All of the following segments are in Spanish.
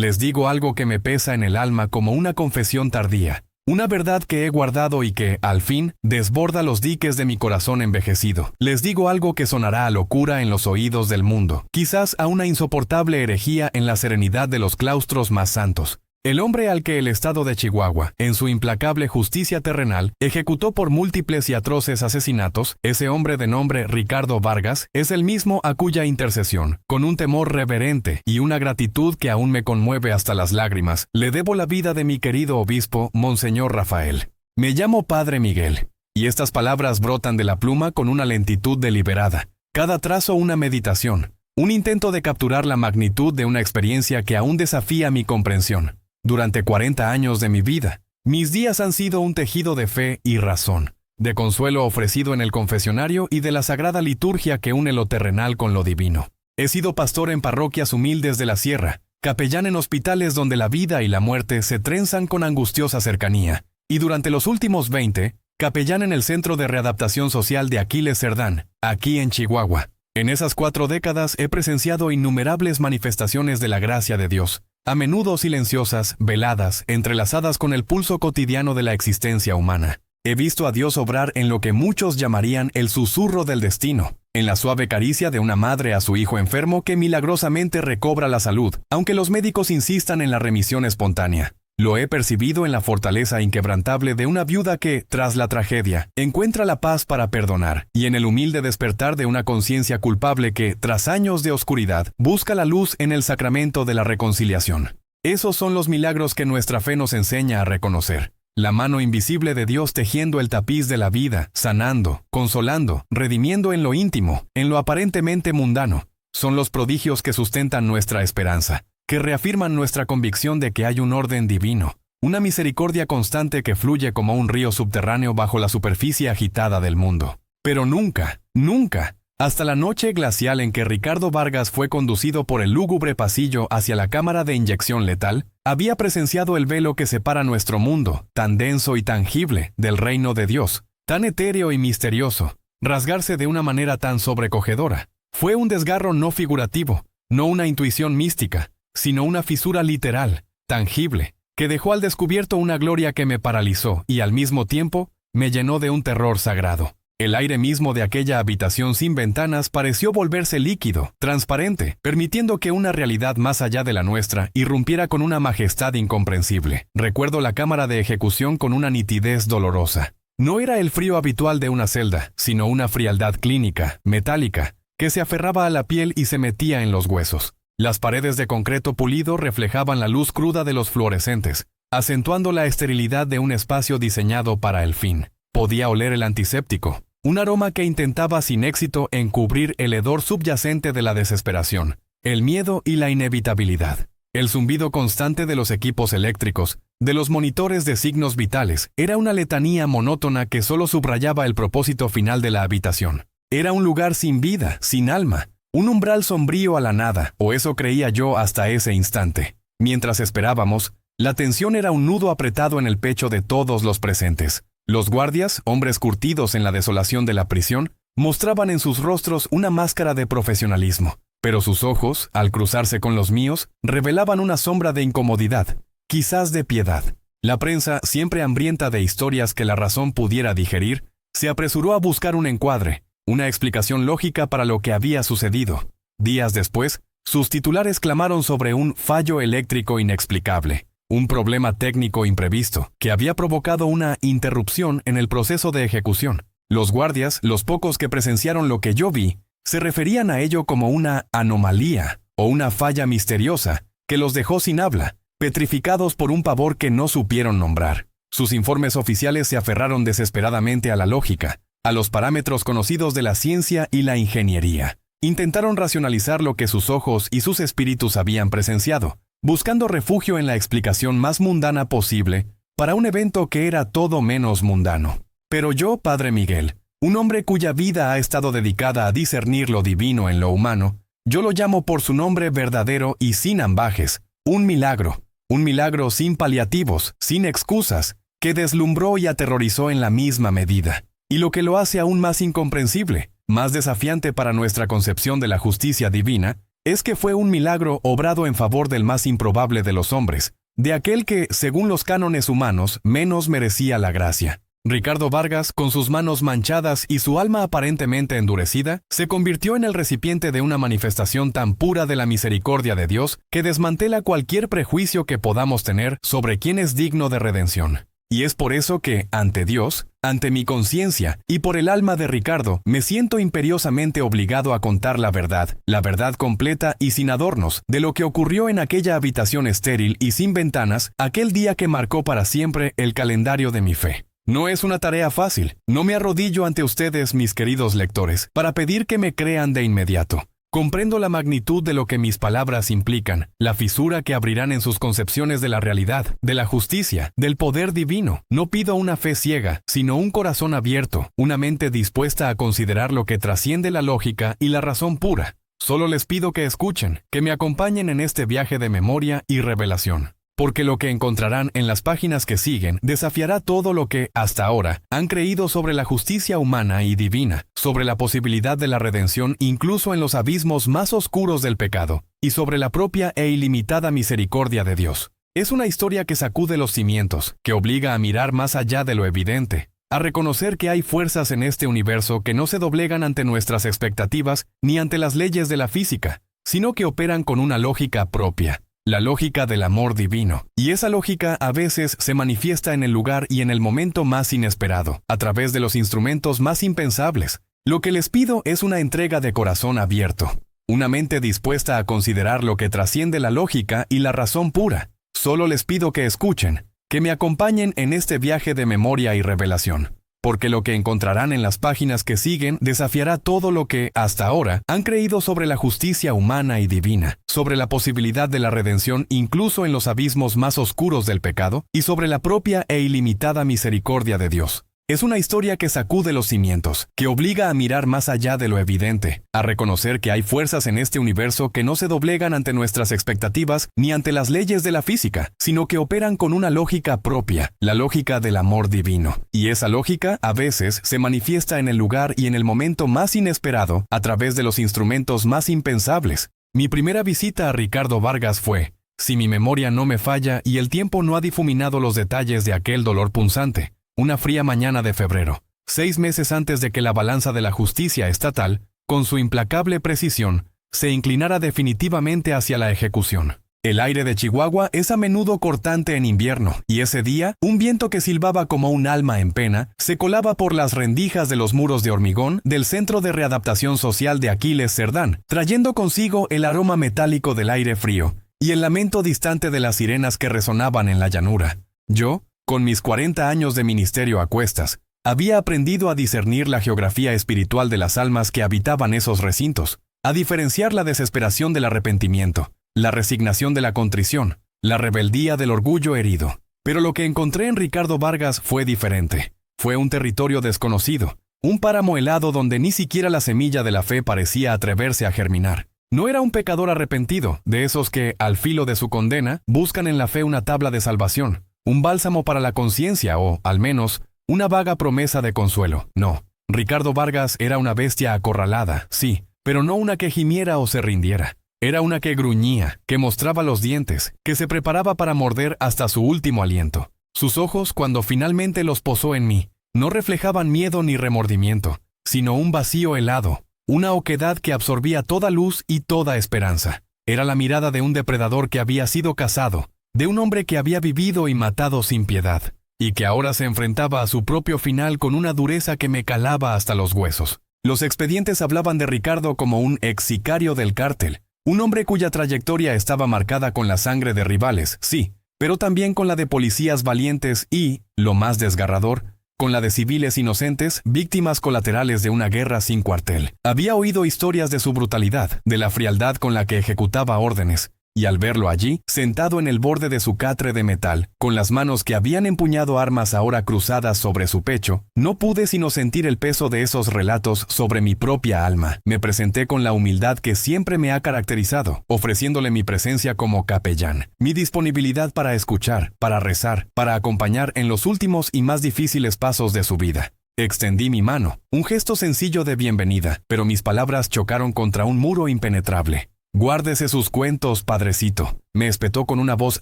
Les digo algo que me pesa en el alma como una confesión tardía. Una verdad que he guardado y que, al fin, desborda los diques de mi corazón envejecido. Les digo algo que sonará a locura en los oídos del mundo, quizás a una insoportable herejía en la serenidad de los claustros más santos. El hombre al que el estado de Chihuahua, en su implacable justicia terrenal, ejecutó por múltiples y atroces asesinatos, ese hombre de nombre Ricardo Vargas, es el mismo a cuya intercesión, con un temor reverente y una gratitud que aún me conmueve hasta las lágrimas, le debo la vida de mi querido obispo, Monseñor Rafael. Me llamo Padre Miguel, y estas palabras brotan de la pluma con una lentitud deliberada. Cada trazo una meditación, un intento de capturar la magnitud de una experiencia que aún desafía mi comprensión. Durante 40 años de mi vida, mis días han sido un tejido de fe y razón, de consuelo ofrecido en el confesionario y de la sagrada liturgia que une lo terrenal con lo divino. He sido pastor en parroquias humildes de la sierra, capellán en hospitales donde la vida y la muerte se trenzan con angustiosa cercanía, y durante los últimos 20, capellán en el Centro de Readaptación Social de Aquiles Cerdán, aquí en Chihuahua. En esas 4 décadas he presenciado innumerables manifestaciones de la gracia de Dios, a menudo silenciosas, veladas, entrelazadas con el pulso cotidiano de la existencia humana. He visto a Dios obrar en lo que muchos llamarían el susurro del destino, en la suave caricia de una madre a su hijo enfermo que milagrosamente recobra la salud, aunque los médicos insistan en la remisión espontánea. Lo he percibido en la fortaleza inquebrantable de una viuda que, tras la tragedia, encuentra la paz para perdonar, y en el humilde despertar de una conciencia culpable que, tras años de oscuridad, busca la luz en el sacramento de la reconciliación. Esos son los milagros que nuestra fe nos enseña a reconocer. La mano invisible de Dios tejiendo el tapiz de la vida, sanando, consolando, redimiendo en lo íntimo, en lo aparentemente mundano. Son los prodigios que sustentan nuestra esperanza, que reafirman nuestra convicción de que hay un orden divino, una misericordia constante que fluye como un río subterráneo bajo la superficie agitada del mundo. Pero nunca, nunca, hasta la noche glacial en que Ricardo Vargas fue conducido por el lúgubre pasillo hacia la cámara de inyección letal, había presenciado el velo que separa nuestro mundo, tan denso y tangible, del reino de Dios, tan etéreo y misterioso, rasgarse de una manera tan sobrecogedora. Fue un desgarro no figurativo, no una intuición mística, sino una fisura literal, tangible, que dejó al descubierto una gloria que me paralizó y al mismo tiempo me llenó de un terror sagrado. El aire mismo de aquella habitación sin ventanas pareció volverse líquido, transparente, permitiendo que una realidad más allá de la nuestra irrumpiera con una majestad incomprensible. Recuerdo la cámara de ejecución con una nitidez dolorosa. No era el frío habitual de una celda, sino una frialdad clínica, metálica, que se aferraba a la piel y se metía en los huesos. Las paredes de concreto pulido reflejaban la luz cruda de los fluorescentes, acentuando la esterilidad de un espacio diseñado para el fin. Podía oler el antiséptico, un aroma que intentaba sin éxito encubrir el hedor subyacente de la desesperación, el miedo y la inevitabilidad. El zumbido constante de los equipos eléctricos, de los monitores de signos vitales, era una letanía monótona que solo subrayaba el propósito final de la habitación. Era un lugar sin vida, sin alma. Un umbral sombrío a la nada, o eso creía yo hasta ese instante. Mientras esperábamos, la tensión era un nudo apretado en el pecho de todos los presentes. Los guardias, hombres curtidos en la desolación de la prisión, mostraban en sus rostros una máscara de profesionalismo, pero sus ojos, al cruzarse con los míos, revelaban una sombra de incomodidad, quizás de piedad. La prensa, siempre hambrienta de historias que la razón pudiera digerir, se apresuró a buscar un encuadre, una explicación lógica para lo que había sucedido. Días después, sus titulares clamaron sobre un fallo eléctrico inexplicable, un problema técnico imprevisto, que había provocado una interrupción en el proceso de ejecución. Los guardias, los pocos que presenciaron lo que yo vi, se referían a ello como una anomalía o una falla misteriosa que los dejó sin habla, petrificados por un pavor que no supieron nombrar. Sus informes oficiales se aferraron desesperadamente a la lógica, a los parámetros conocidos de la ciencia y la ingeniería. Intentaron racionalizar lo que sus ojos y sus espíritus habían presenciado, buscando refugio en la explicación más mundana posible para un evento que era todo menos mundano. Pero yo, Padre Miguel, un hombre cuya vida ha estado dedicada a discernir lo divino en lo humano, yo lo llamo por su nombre verdadero y sin ambajes, un milagro sin paliativos, sin excusas, que deslumbró y aterrorizó en la misma medida. Y lo que lo hace aún más incomprensible, más desafiante para nuestra concepción de la justicia divina, es que fue un milagro obrado en favor del más improbable de los hombres, de aquel que, según los cánones humanos, menos merecía la gracia. Ricardo Vargas, con sus manos manchadas y su alma aparentemente endurecida, se convirtió en el recipiente de una manifestación tan pura de la misericordia de Dios que desmantela cualquier prejuicio que podamos tener sobre quién es digno de redención. Y es por eso que, ante Dios, ante mi conciencia y por el alma de Ricardo, me siento imperiosamente obligado a contar la verdad completa y sin adornos, de lo que ocurrió en aquella habitación estéril y sin ventanas, aquel día que marcó para siempre el calendario de mi fe. No es una tarea fácil. No me arrodillo ante ustedes, mis queridos lectores, para pedir que me crean de inmediato. Comprendo la magnitud de lo que mis palabras implican, la fisura que abrirán en sus concepciones de la realidad, de la justicia, del poder divino. No pido una fe ciega, sino un corazón abierto, una mente dispuesta a considerar lo que trasciende la lógica y la razón pura. Solo les pido que escuchen, que me acompañen en este viaje de memoria y revelación. Porque lo que encontrarán en las páginas que siguen desafiará todo lo que, hasta ahora, han creído sobre la justicia humana y divina, sobre la posibilidad de la redención incluso en los abismos más oscuros del pecado, y sobre la propia e ilimitada misericordia de Dios. Es una historia que sacude los cimientos, que obliga a mirar más allá de lo evidente, a reconocer que hay fuerzas en este universo que no se doblegan ante nuestras expectativas ni ante las leyes de la física, sino que operan con una lógica propia. La lógica del amor divino. Y esa lógica a veces se manifiesta en el lugar y en el momento más inesperado, a través de los instrumentos más impensables. Lo que les pido es una entrega de corazón abierto, una mente dispuesta a considerar lo que trasciende la lógica y la razón pura. Solo les pido que escuchen, que me acompañen en este viaje de memoria y revelación. Porque lo que encontrarán en las páginas que siguen desafiará todo lo que, hasta ahora, han creído sobre la justicia humana y divina, sobre la posibilidad de la redención incluso en los abismos más oscuros del pecado, y sobre la propia e ilimitada misericordia de Dios. Es una historia que sacude los cimientos, que obliga a mirar más allá de lo evidente, a reconocer que hay fuerzas en este universo que no se doblegan ante nuestras expectativas ni ante las leyes de la física, sino que operan con una lógica propia, la lógica del amor divino. Y esa lógica, a veces, se manifiesta en el lugar y en el momento más inesperado, a través de los instrumentos más impensables. Mi primera visita a Ricardo Vargas fue, si mi memoria no me falla y el tiempo no ha difuminado los detalles de aquel dolor punzante, una fría mañana de febrero, 6 meses antes de que la balanza de la justicia estatal, con su implacable precisión, se inclinara definitivamente hacia la ejecución. El aire de Chihuahua es a menudo cortante en invierno, y ese día, un viento que silbaba como un alma en pena, se colaba por las rendijas de los muros de hormigón del Centro de Readaptación Social de Aquiles Cerdán, trayendo consigo el aroma metálico del aire frío, y el lamento distante de las sirenas que resonaban en la llanura. Yo, con mis 40 años de ministerio a cuestas, había aprendido a discernir la geografía espiritual de las almas que habitaban esos recintos, a diferenciar la desesperación del arrepentimiento, la resignación de la contrición, la rebeldía del orgullo herido. Pero lo que encontré en Ricardo Vargas fue diferente. Fue un territorio desconocido, un páramo helado donde ni siquiera la semilla de la fe parecía atreverse a germinar. No era un pecador arrepentido, de esos que, al filo de su condena, buscan en la fe una tabla de salvación, un bálsamo para la conciencia o, al menos, una vaga promesa de consuelo. No, Ricardo Vargas era una bestia acorralada, sí, pero no una que gimiera o se rindiera. Era una que gruñía, que mostraba los dientes, que se preparaba para morder hasta su último aliento. Sus ojos, cuando finalmente los posó en mí, no reflejaban miedo ni remordimiento, sino un vacío helado, una oquedad que absorbía toda luz y toda esperanza. Era la mirada de un depredador que había sido cazado, de un hombre que había vivido y matado sin piedad, y que ahora se enfrentaba a su propio final con una dureza que me calaba hasta los huesos. Los expedientes hablaban de Ricardo como un ex sicario del cártel, un hombre cuya trayectoria estaba marcada con la sangre de rivales, sí, pero también con la de policías valientes y, lo más desgarrador, con la de civiles inocentes, víctimas colaterales de una guerra sin cuartel. Había oído historias de su brutalidad, de la frialdad con la que ejecutaba órdenes, y al verlo allí, sentado en el borde de su catre de metal, con las manos que habían empuñado armas ahora cruzadas sobre su pecho, no pude sino sentir el peso de esos relatos sobre mi propia alma. Me presenté con la humildad que siempre me ha caracterizado, ofreciéndole mi presencia como capellán, mi disponibilidad para escuchar, para rezar, para acompañar en los últimos y más difíciles pasos de su vida. Extendí mi mano, un gesto sencillo de bienvenida, pero mis palabras chocaron contra un muro impenetrable. Guárdese sus cuentos, padrecito, me espetó con una voz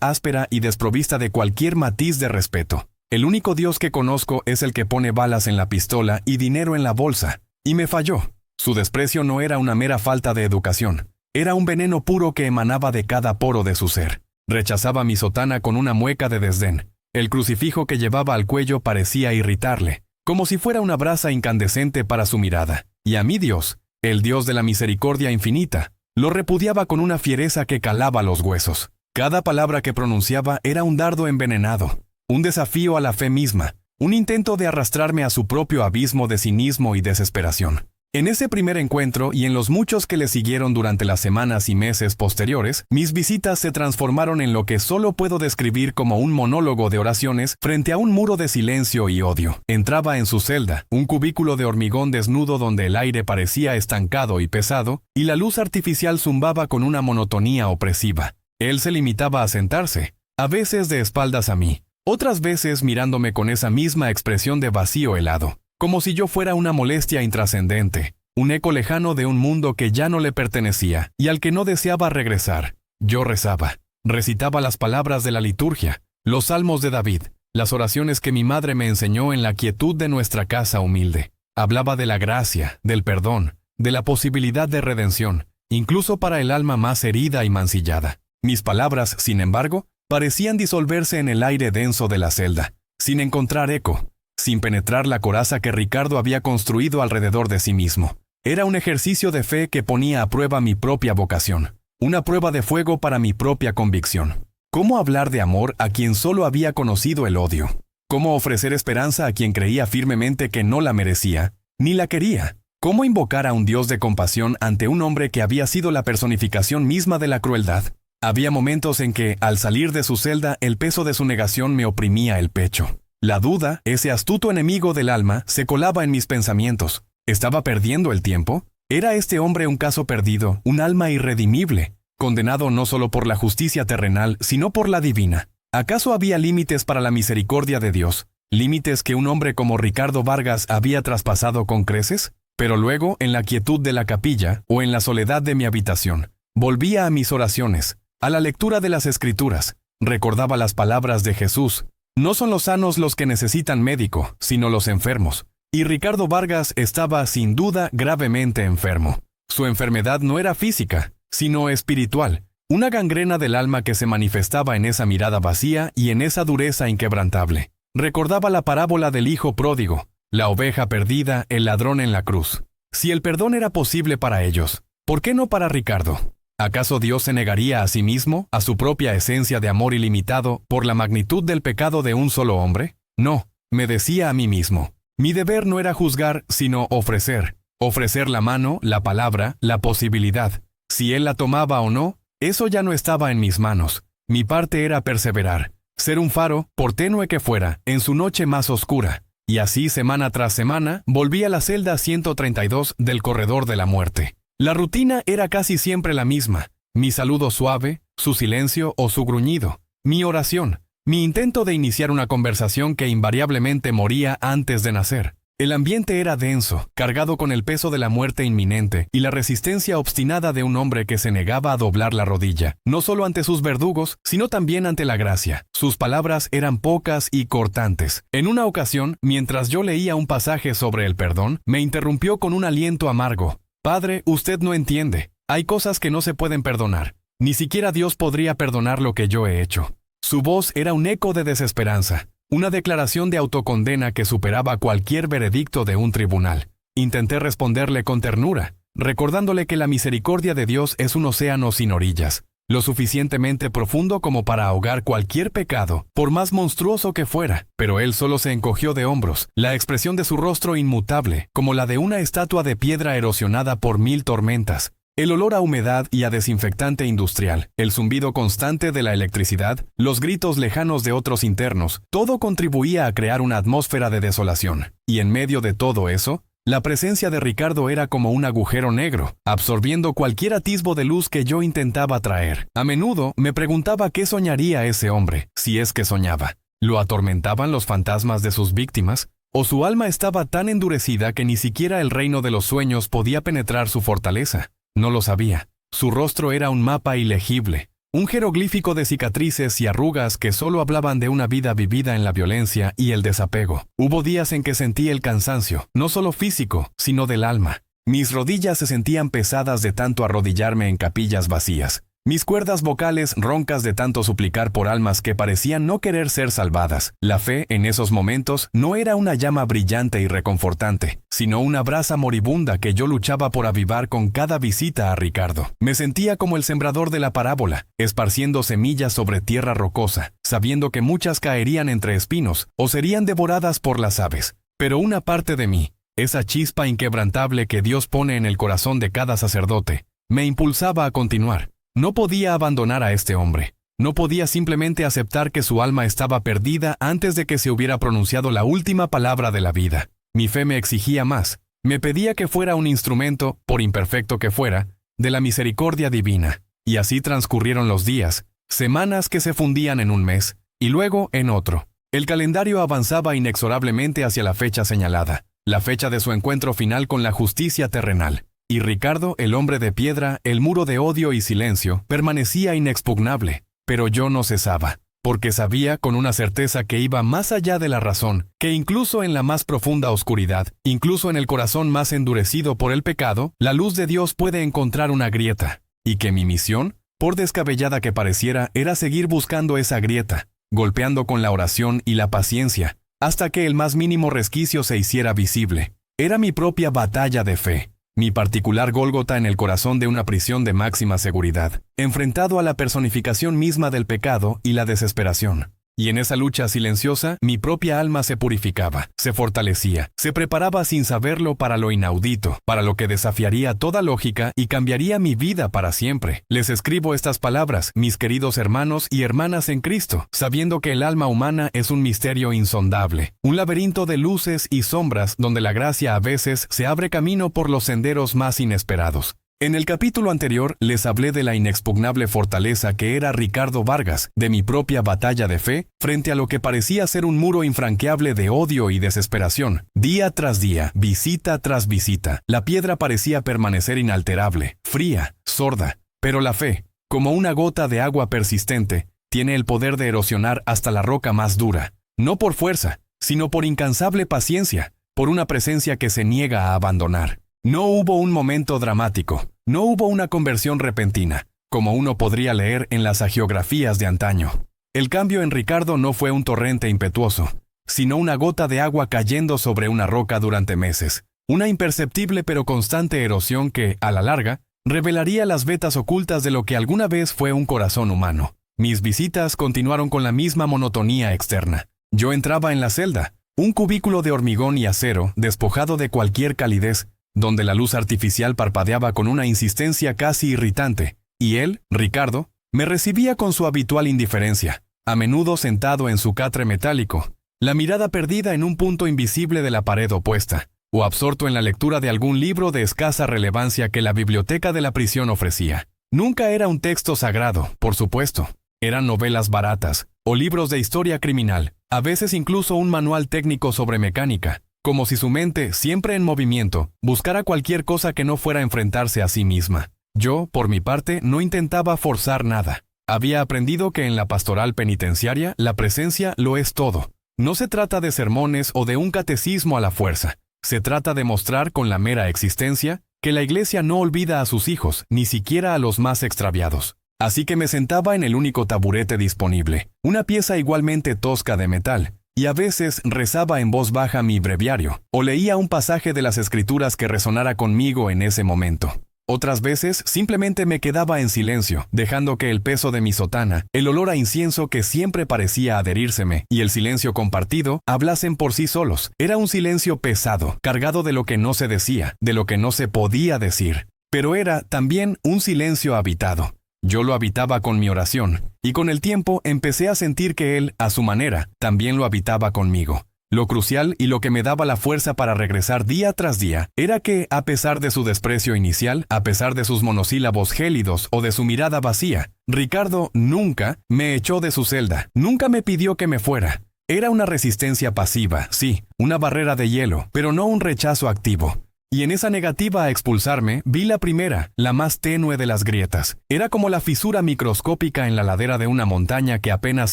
áspera y desprovista de cualquier matiz de respeto. El único Dios que conozco es el que pone balas en la pistola y dinero en la bolsa. Y me falló. Su desprecio no era una mera falta de educación. Era un veneno puro que emanaba de cada poro de su ser. Rechazaba mi sotana con una mueca de desdén. El crucifijo que llevaba al cuello parecía irritarle, como si fuera una brasa incandescente para su mirada. Y a mi Dios, el Dios de la misericordia infinita, lo repudiaba con una fiereza que calaba los huesos. Cada palabra que pronunciaba era un dardo envenenado, un desafío a la fe misma, un intento de arrastrarme a su propio abismo de cinismo y desesperación. En ese primer encuentro y en los muchos que le siguieron durante las semanas y meses posteriores, mis visitas se transformaron en lo que solo puedo describir como un monólogo de oraciones frente a un muro de silencio y odio. Entraba en su celda, un cubículo de hormigón desnudo donde el aire parecía estancado y pesado, y la luz artificial zumbaba con una monotonía opresiva. Él se limitaba a sentarse, a veces de espaldas a mí, otras veces mirándome con esa misma expresión de vacío helado. Como si yo fuera una molestia intrascendente, un eco lejano de un mundo que ya no le pertenecía y al que no deseaba regresar. Yo rezaba, recitaba las palabras de la liturgia, los salmos de David, las oraciones que mi madre me enseñó en la quietud de nuestra casa humilde. Hablaba de la gracia, del perdón, de la posibilidad de redención, incluso para el alma más herida y mancillada. Mis palabras, sin embargo, parecían disolverse en el aire denso de la celda, sin encontrar eco, sin penetrar la coraza que Ricardo había construido alrededor de sí mismo. Era un ejercicio de fe que ponía a prueba mi propia vocación, una prueba de fuego para mi propia convicción. ¿Cómo hablar de amor a quien solo había conocido el odio? ¿Cómo ofrecer esperanza a quien creía firmemente que no la merecía, ni la quería? ¿Cómo invocar a un Dios de compasión ante un hombre que había sido la personificación misma de la crueldad? Había momentos en que, al salir de su celda, el peso de su negación me oprimía el pecho. La duda, ese astuto enemigo del alma, se colaba en mis pensamientos. ¿Estaba perdiendo el tiempo? ¿Era este hombre un caso perdido, un alma irredimible, condenado no solo por la justicia terrenal, sino por la divina? ¿Acaso había límites para la misericordia de Dios? ¿Límites que un hombre como Ricardo Vargas había traspasado con creces? Pero luego, en la quietud de la capilla, o en la soledad de mi habitación, volvía a mis oraciones, a la lectura de las Escrituras, recordaba las palabras de Jesús. No son los sanos los que necesitan médico, sino los enfermos. Y Ricardo Vargas estaba sin duda gravemente enfermo. Su enfermedad no era física, sino espiritual, una gangrena del alma que se manifestaba en esa mirada vacía y en esa dureza inquebrantable. Recordaba la parábola del hijo pródigo, la oveja perdida, el ladrón en la cruz. Si el perdón era posible para ellos, ¿por qué no para Ricardo? ¿Acaso Dios se negaría a sí mismo, a su propia esencia de amor ilimitado, por la magnitud del pecado de un solo hombre? No, me decía a mí mismo. Mi deber no era juzgar, sino ofrecer. Ofrecer la mano, la palabra, la posibilidad. Si él la tomaba o no, eso ya no estaba en mis manos. Mi parte era perseverar. Ser un faro, por tenue que fuera, en su noche más oscura. Y así, semana tras semana, volví a la celda 132 del corredor de la muerte. La rutina era casi siempre la misma, mi saludo suave, su silencio o su gruñido, mi oración, mi intento de iniciar una conversación que invariablemente moría antes de nacer. El ambiente era denso, cargado con el peso de la muerte inminente y la resistencia obstinada de un hombre que se negaba a doblar la rodilla, no solo ante sus verdugos, sino también ante la gracia. Sus palabras eran pocas y cortantes. En una ocasión, mientras yo leía un pasaje sobre el perdón, me interrumpió con un aliento amargo. Padre, usted no entiende. Hay cosas que no se pueden perdonar. Ni siquiera Dios podría perdonar lo que yo he hecho. Su voz era un eco de desesperanza, una declaración de autocondena que superaba cualquier veredicto de un tribunal. Intenté responderle con ternura, recordándole que la misericordia de Dios es un océano sin orillas, lo suficientemente profundo como para ahogar cualquier pecado, por más monstruoso que fuera. Pero él solo se encogió de hombros, la expresión de su rostro inmutable, como la de una estatua de piedra erosionada por 1000 tormentas. El olor a humedad y a desinfectante industrial, el zumbido constante de la electricidad, los gritos lejanos de otros internos, todo contribuía a crear una atmósfera de desolación. Y en medio de todo eso, la presencia de Ricardo era como un agujero negro, absorbiendo cualquier atisbo de luz que yo intentaba traer. A menudo me preguntaba qué soñaría ese hombre, si es que soñaba. ¿Lo atormentaban los fantasmas de sus víctimas? ¿O su alma estaba tan endurecida que ni siquiera el reino de los sueños podía penetrar su fortaleza? No lo sabía. Su rostro era un mapa ilegible, un jeroglífico de cicatrices y arrugas que solo hablaban de una vida vivida en la violencia y el desapego. Hubo días en que sentí el cansancio, no solo físico, sino del alma. Mis rodillas se sentían pesadas de tanto arrodillarme en capillas vacías. Mis cuerdas vocales roncas de tanto suplicar por almas que parecían no querer ser salvadas. La fe, en esos momentos, no era una llama brillante y reconfortante, sino una brasa moribunda que yo luchaba por avivar con cada visita a Ricardo. Me sentía como el sembrador de la parábola, esparciendo semillas sobre tierra rocosa, sabiendo que muchas caerían entre espinos o serían devoradas por las aves. Pero una parte de mí, esa chispa inquebrantable que Dios pone en el corazón de cada sacerdote, me impulsaba a continuar. No podía abandonar a este hombre. No podía simplemente aceptar que su alma estaba perdida antes de que se hubiera pronunciado la última palabra de la vida. Mi fe me exigía más. Me pedía que fuera un instrumento, por imperfecto que fuera, de la misericordia divina. Y así transcurrieron los días, semanas que se fundían en un mes, y luego en otro. El calendario avanzaba inexorablemente hacia la fecha señalada, la fecha de su encuentro final con la justicia terrenal. Y Ricardo, el hombre de piedra, el muro de odio y silencio, permanecía inexpugnable. Pero yo no cesaba, porque sabía con una certeza que iba más allá de la razón, que incluso en la más profunda oscuridad, incluso en el corazón más endurecido por el pecado, la luz de Dios puede encontrar una grieta, y que mi misión, por descabellada que pareciera, era seguir buscando esa grieta, golpeando con la oración y la paciencia, hasta que el más mínimo resquicio se hiciera visible. Era mi propia batalla de fe. Mi particular Gólgota en el corazón de una prisión de máxima seguridad, enfrentado a la personificación misma del pecado y la desesperación. Y en esa lucha silenciosa, mi propia alma se purificaba, se fortalecía, se preparaba sin saberlo para lo inaudito, para lo que desafiaría toda lógica y cambiaría mi vida para siempre. Les escribo estas palabras, mis queridos hermanos y hermanas en Cristo, sabiendo que el alma humana es un misterio insondable, un laberinto de luces y sombras donde la gracia a veces se abre camino por los senderos más inesperados. En el capítulo anterior les hablé de la inexpugnable fortaleza que era Ricardo Vargas, de mi propia batalla de fe, frente a lo que parecía ser un muro infranqueable de odio y desesperación. Día tras día, visita tras visita, la piedra parecía permanecer inalterable, fría, sorda. Pero la fe, como una gota de agua persistente, tiene el poder de erosionar hasta la roca más dura, no por fuerza, sino por incansable paciencia, por una presencia que se niega a abandonar. No hubo un momento dramático, no hubo una conversión repentina, como uno podría leer en las hagiografías de antaño. El cambio en Ricardo no fue un torrente impetuoso, sino una gota de agua cayendo sobre una roca durante meses, una imperceptible pero constante erosión que, a la larga, revelaría las vetas ocultas de lo que alguna vez fue un corazón humano. Mis visitas continuaron con la misma monotonía externa. Yo entraba en la celda, un cubículo de hormigón y acero, despojado de cualquier calidez, donde la luz artificial parpadeaba con una insistencia casi irritante, y él, Ricardo, me recibía con su habitual indiferencia, a menudo sentado en su catre metálico, la mirada perdida en un punto invisible de la pared opuesta, o absorto en la lectura de algún libro de escasa relevancia que la biblioteca de la prisión ofrecía. Nunca era un texto sagrado, por supuesto. Eran novelas baratas, o libros de historia criminal, a veces incluso un manual técnico sobre mecánica, como si su mente, siempre en movimiento, buscara cualquier cosa que no fuera enfrentarse a sí misma. Yo, por mi parte, no intentaba forzar nada. Había aprendido que en la pastoral penitenciaria la presencia lo es todo. No se trata de sermones o de un catecismo a la fuerza. Se trata de mostrar con la mera existencia que la Iglesia no olvida a sus hijos, ni siquiera a los más extraviados. Así que me sentaba en el único taburete disponible, una pieza igualmente tosca de metal, y a veces rezaba en voz baja mi breviario, o leía un pasaje de las Escrituras que resonara conmigo en ese momento. Otras veces simplemente me quedaba en silencio, dejando que el peso de mi sotana, el olor a incienso que siempre parecía adherírseme, y el silencio compartido, hablasen por sí solos. Era un silencio pesado, cargado de lo que no se decía, de lo que no se podía decir. Pero era también un silencio habitado. Yo lo habitaba con mi oración, y con el tiempo empecé a sentir que él, a su manera, también lo habitaba conmigo. Lo crucial y lo que me daba la fuerza para regresar día tras día era que, a pesar de su desprecio inicial, a pesar de sus monosílabos gélidos o de su mirada vacía, Ricardo nunca me echó de su celda, nunca me pidió que me fuera. Era una resistencia pasiva, sí, una barrera de hielo, pero no un rechazo activo. Y en esa negativa a expulsarme, vi la primera, la más tenue de las grietas. Era como la fisura microscópica en la ladera de una montaña que apenas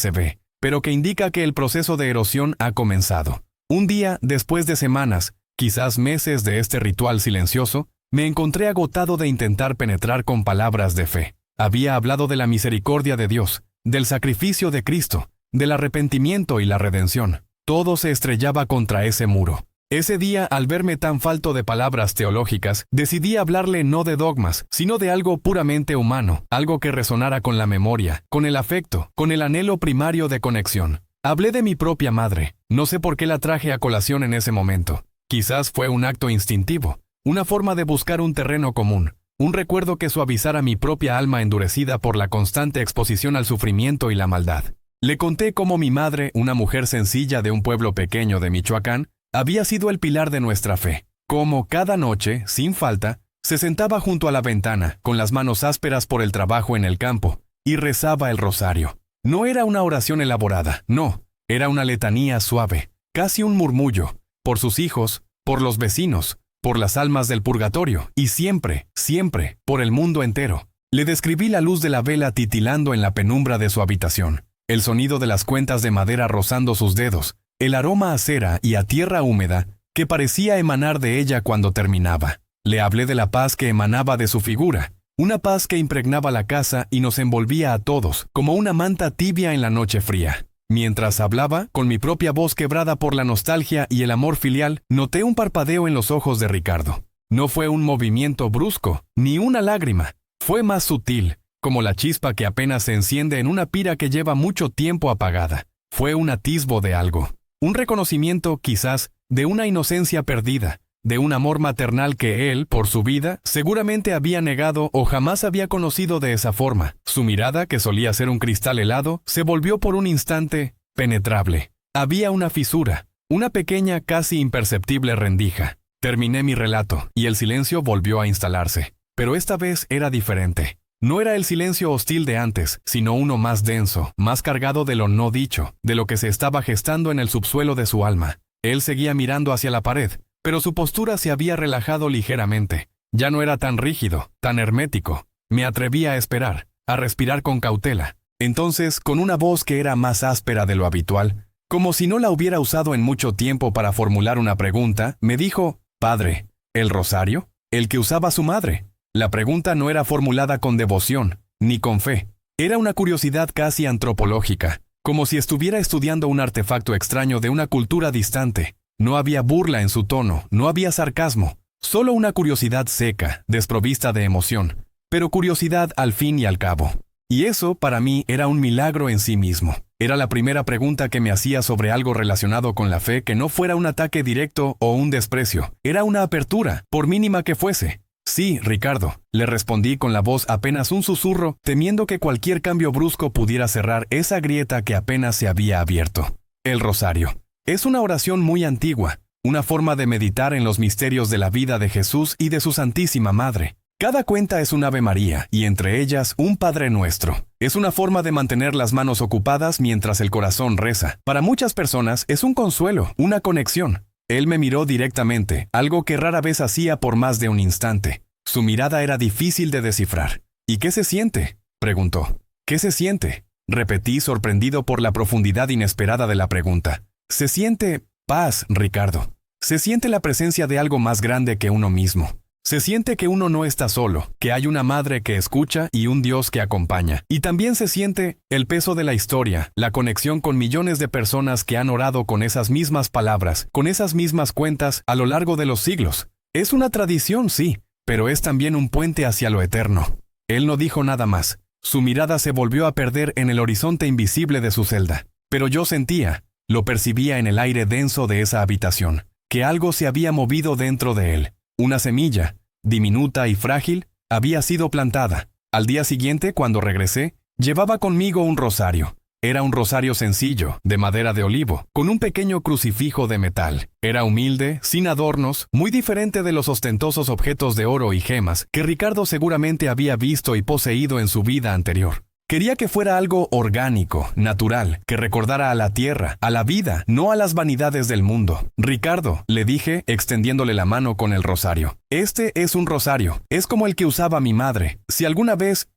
se ve, pero que indica que el proceso de erosión ha comenzado. Un día, después de semanas, quizás meses de este ritual silencioso, me encontré agotado de intentar penetrar con palabras de fe. Había hablado de la misericordia de Dios, del sacrificio de Cristo, del arrepentimiento y la redención. Todo se estrellaba contra ese muro. Ese día, al verme tan falto de palabras teológicas, decidí hablarle no de dogmas, sino de algo puramente humano, algo que resonara con la memoria, con el afecto, con el anhelo primario de conexión. Hablé de mi propia madre. No sé por qué la traje a colación en ese momento. Quizás fue un acto instintivo, una forma de buscar un terreno común, un recuerdo que suavizara mi propia alma endurecida por la constante exposición al sufrimiento y la maldad. Le conté cómo mi madre, una mujer sencilla de un pueblo pequeño de Michoacán, había sido el pilar de nuestra fe. Cómo cada noche, sin falta, se sentaba junto a la ventana, con las manos ásperas por el trabajo en el campo, y rezaba el rosario. No era una oración elaborada, no, era una letanía suave, casi un murmullo, por sus hijos, por los vecinos, por las almas del purgatorio, y siempre, siempre, por el mundo entero. Le describí la luz de la vela titilando en la penumbra de su habitación, el sonido de las cuentas de madera rozando sus dedos, el aroma a cera y a tierra húmeda que parecía emanar de ella cuando terminaba. Le hablé de la paz que emanaba de su figura, una paz que impregnaba la casa y nos envolvía a todos, como una manta tibia en la noche fría. Mientras hablaba, con mi propia voz quebrada por la nostalgia y el amor filial, noté un parpadeo en los ojos de Ricardo. No fue un movimiento brusco, ni una lágrima. Fue más sutil, como la chispa que apenas se enciende en una pira que lleva mucho tiempo apagada. Fue un atisbo de algo. Un reconocimiento, quizás, de una inocencia perdida, de un amor maternal que él, por su vida, seguramente había negado o jamás había conocido de esa forma. Su mirada, que solía ser un cristal helado, se volvió por un instante penetrable. Había una fisura, una pequeña, casi imperceptible rendija. Terminé mi relato, y el silencio volvió a instalarse. Pero esta vez era diferente. No era el silencio hostil de antes, sino uno más denso, más cargado de lo no dicho, de lo que se estaba gestando en el subsuelo de su alma. Él seguía mirando hacia la pared, pero su postura se había relajado ligeramente. Ya no era tan rígido, tan hermético. Me atreví a esperar, a respirar con cautela. Entonces, con una voz que era más áspera de lo habitual, como si no la hubiera usado en mucho tiempo para formular una pregunta, me dijo: «Padre, ¿el rosario? El que usaba su madre». La pregunta no era formulada con devoción, ni con fe. Era una curiosidad casi antropológica, como si estuviera estudiando un artefacto extraño de una cultura distante. No había burla en su tono, no había sarcasmo, solo una curiosidad seca, desprovista de emoción, pero curiosidad al fin y al cabo. Y eso, para mí, era un milagro en sí mismo. Era la primera pregunta que me hacía sobre algo relacionado con la fe que no fuera un ataque directo o un desprecio. Era una apertura, por mínima que fuese. «Sí, Ricardo», le respondí con la voz apenas un susurro, temiendo que cualquier cambio brusco pudiera cerrar esa grieta que apenas se había abierto. El rosario. Es una oración muy antigua, una forma de meditar en los misterios de la vida de Jesús y de su Santísima Madre. Cada cuenta es un Ave María, y entre ellas un Padre Nuestro. Es una forma de mantener las manos ocupadas mientras el corazón reza. Para muchas personas es un consuelo, una conexión. Él me miró directamente, algo que rara vez hacía por más de un instante. Su mirada era difícil de descifrar. «¿Y qué se siente?», preguntó. «¿Qué se siente?», repetí, sorprendido por la profundidad inesperada de la pregunta. «Se siente paz, Ricardo. Se siente la presencia de algo más grande que uno mismo. Se siente que uno no está solo, que hay una madre que escucha y un Dios que acompaña. Y también se siente el peso de la historia, la conexión con millones de personas que han orado con esas mismas palabras, con esas mismas cuentas a lo largo de los siglos. Es una tradición, sí, pero es también un puente hacia lo eterno». Él no dijo nada más. Su mirada se volvió a perder en el horizonte invisible de su celda. Pero yo sentía, lo percibía en el aire denso de esa habitación, que algo se había movido dentro de él. Una semilla, diminuta y frágil, había sido plantada. Al día siguiente, cuando regresé, llevaba conmigo un rosario. Era un rosario sencillo, de madera de olivo, con un pequeño crucifijo de metal. Era humilde, sin adornos, muy diferente de los ostentosos objetos de oro y gemas que Ricardo seguramente había visto y poseído en su vida anterior. Quería que fuera algo orgánico, natural, que recordara a la tierra, a la vida, no a las vanidades del mundo. Ricardo, le dije, extendiéndole la mano con el rosario. Este es un rosario, es como el que usaba mi madre. Si alguna vez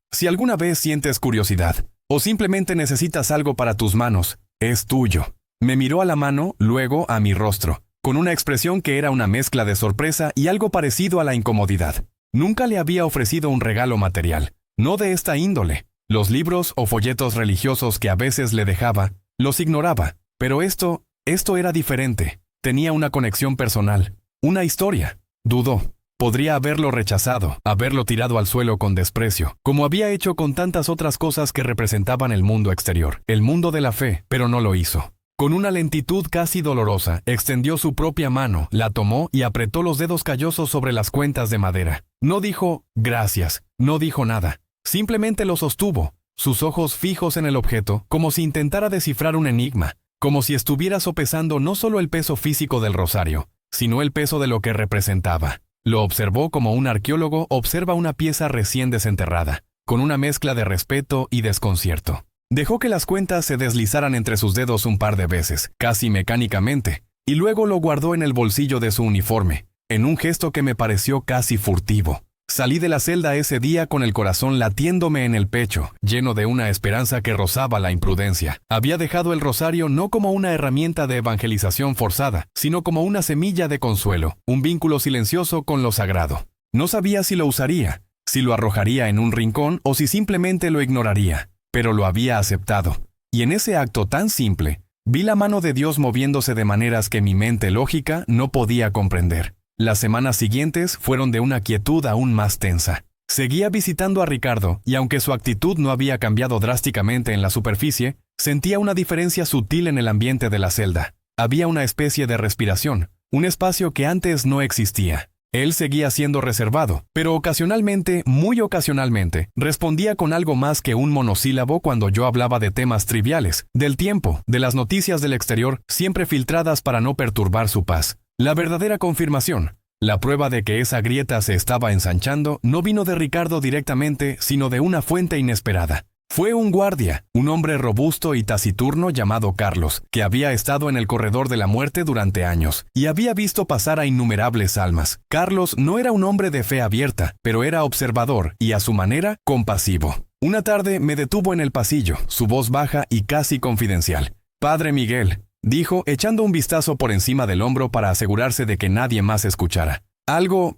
sientes curiosidad, o simplemente necesitas algo para tus manos, es tuyo. Me miró a la mano, luego a mi rostro, con una expresión que era una mezcla de sorpresa y algo parecido a la incomodidad. Nunca le había ofrecido un regalo material, no de esta índole. Los libros o folletos religiosos que a veces le dejaba, los ignoraba. Pero esto era diferente. Tenía una conexión personal, una historia. Dudó. Podría haberlo rechazado, haberlo tirado al suelo con desprecio, como había hecho con tantas otras cosas que representaban el mundo exterior, el mundo de la fe, pero no lo hizo. Con una lentitud casi dolorosa, extendió su propia mano, la tomó y apretó los dedos callosos sobre las cuentas de madera. No dijo gracias, no dijo nada. Simplemente lo sostuvo, sus ojos fijos en el objeto, como si intentara descifrar un enigma, como si estuviera sopesando no solo el peso físico del rosario, sino el peso de lo que representaba. Lo observó como un arqueólogo observa una pieza recién desenterrada, con una mezcla de respeto y desconcierto. Dejó que las cuentas se deslizaran entre sus dedos un par de veces, casi mecánicamente, y luego lo guardó en el bolsillo de su uniforme, en un gesto que me pareció casi furtivo. Salí de la celda ese día con el corazón latiéndome en el pecho, lleno de una esperanza que rozaba la imprudencia. Había dejado el rosario no como una herramienta de evangelización forzada, sino como una semilla de consuelo, un vínculo silencioso con lo sagrado. No sabía si lo usaría, si lo arrojaría en un rincón o si simplemente lo ignoraría, pero lo había aceptado. Y en ese acto tan simple, vi la mano de Dios moviéndose de maneras que mi mente lógica no podía comprender. Las semanas siguientes fueron de una quietud aún más tensa. Seguía visitando a Ricardo, y aunque su actitud no había cambiado drásticamente en la superficie, sentía una diferencia sutil en el ambiente de la celda. Había una especie de respiración, un espacio que antes no existía. Él seguía siendo reservado, pero ocasionalmente, muy ocasionalmente, respondía con algo más que un monosílabo cuando yo hablaba de temas triviales, del tiempo, de las noticias del exterior, siempre filtradas para no perturbar su paz. La verdadera confirmación, la prueba de que esa grieta se estaba ensanchando, no vino de Ricardo directamente, sino de una fuente inesperada. Fue un guardia, un hombre robusto y taciturno llamado Carlos, que había estado en el corredor de la muerte durante años, y había visto pasar a innumerables almas. Carlos no era un hombre de fe abierta, pero era observador y, a su manera, compasivo. Una tarde me detuvo en el pasillo, su voz baja y casi confidencial. «Padre Miguel», dijo, echando un vistazo por encima del hombro para asegurarse de que nadie más escuchara. Algo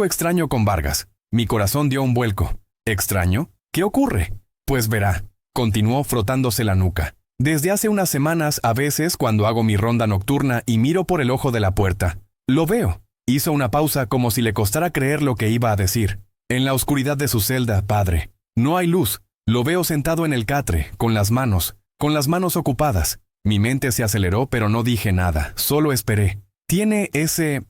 extraño con Vargas. Mi corazón dio un vuelco. ¿Extraño? ¿Qué ocurre? Pues verá, continuó frotándose la nuca. Desde hace unas semanas, a veces, cuando hago mi ronda nocturna y miro por el ojo de la puerta, lo veo. Hizo una pausa como si le costara creer lo que iba a decir. En la oscuridad de su celda, padre. No hay luz. Lo veo sentado en el catre, con las manos ocupadas. Mi mente se aceleró, pero no dije nada, solo esperé. Tiene ese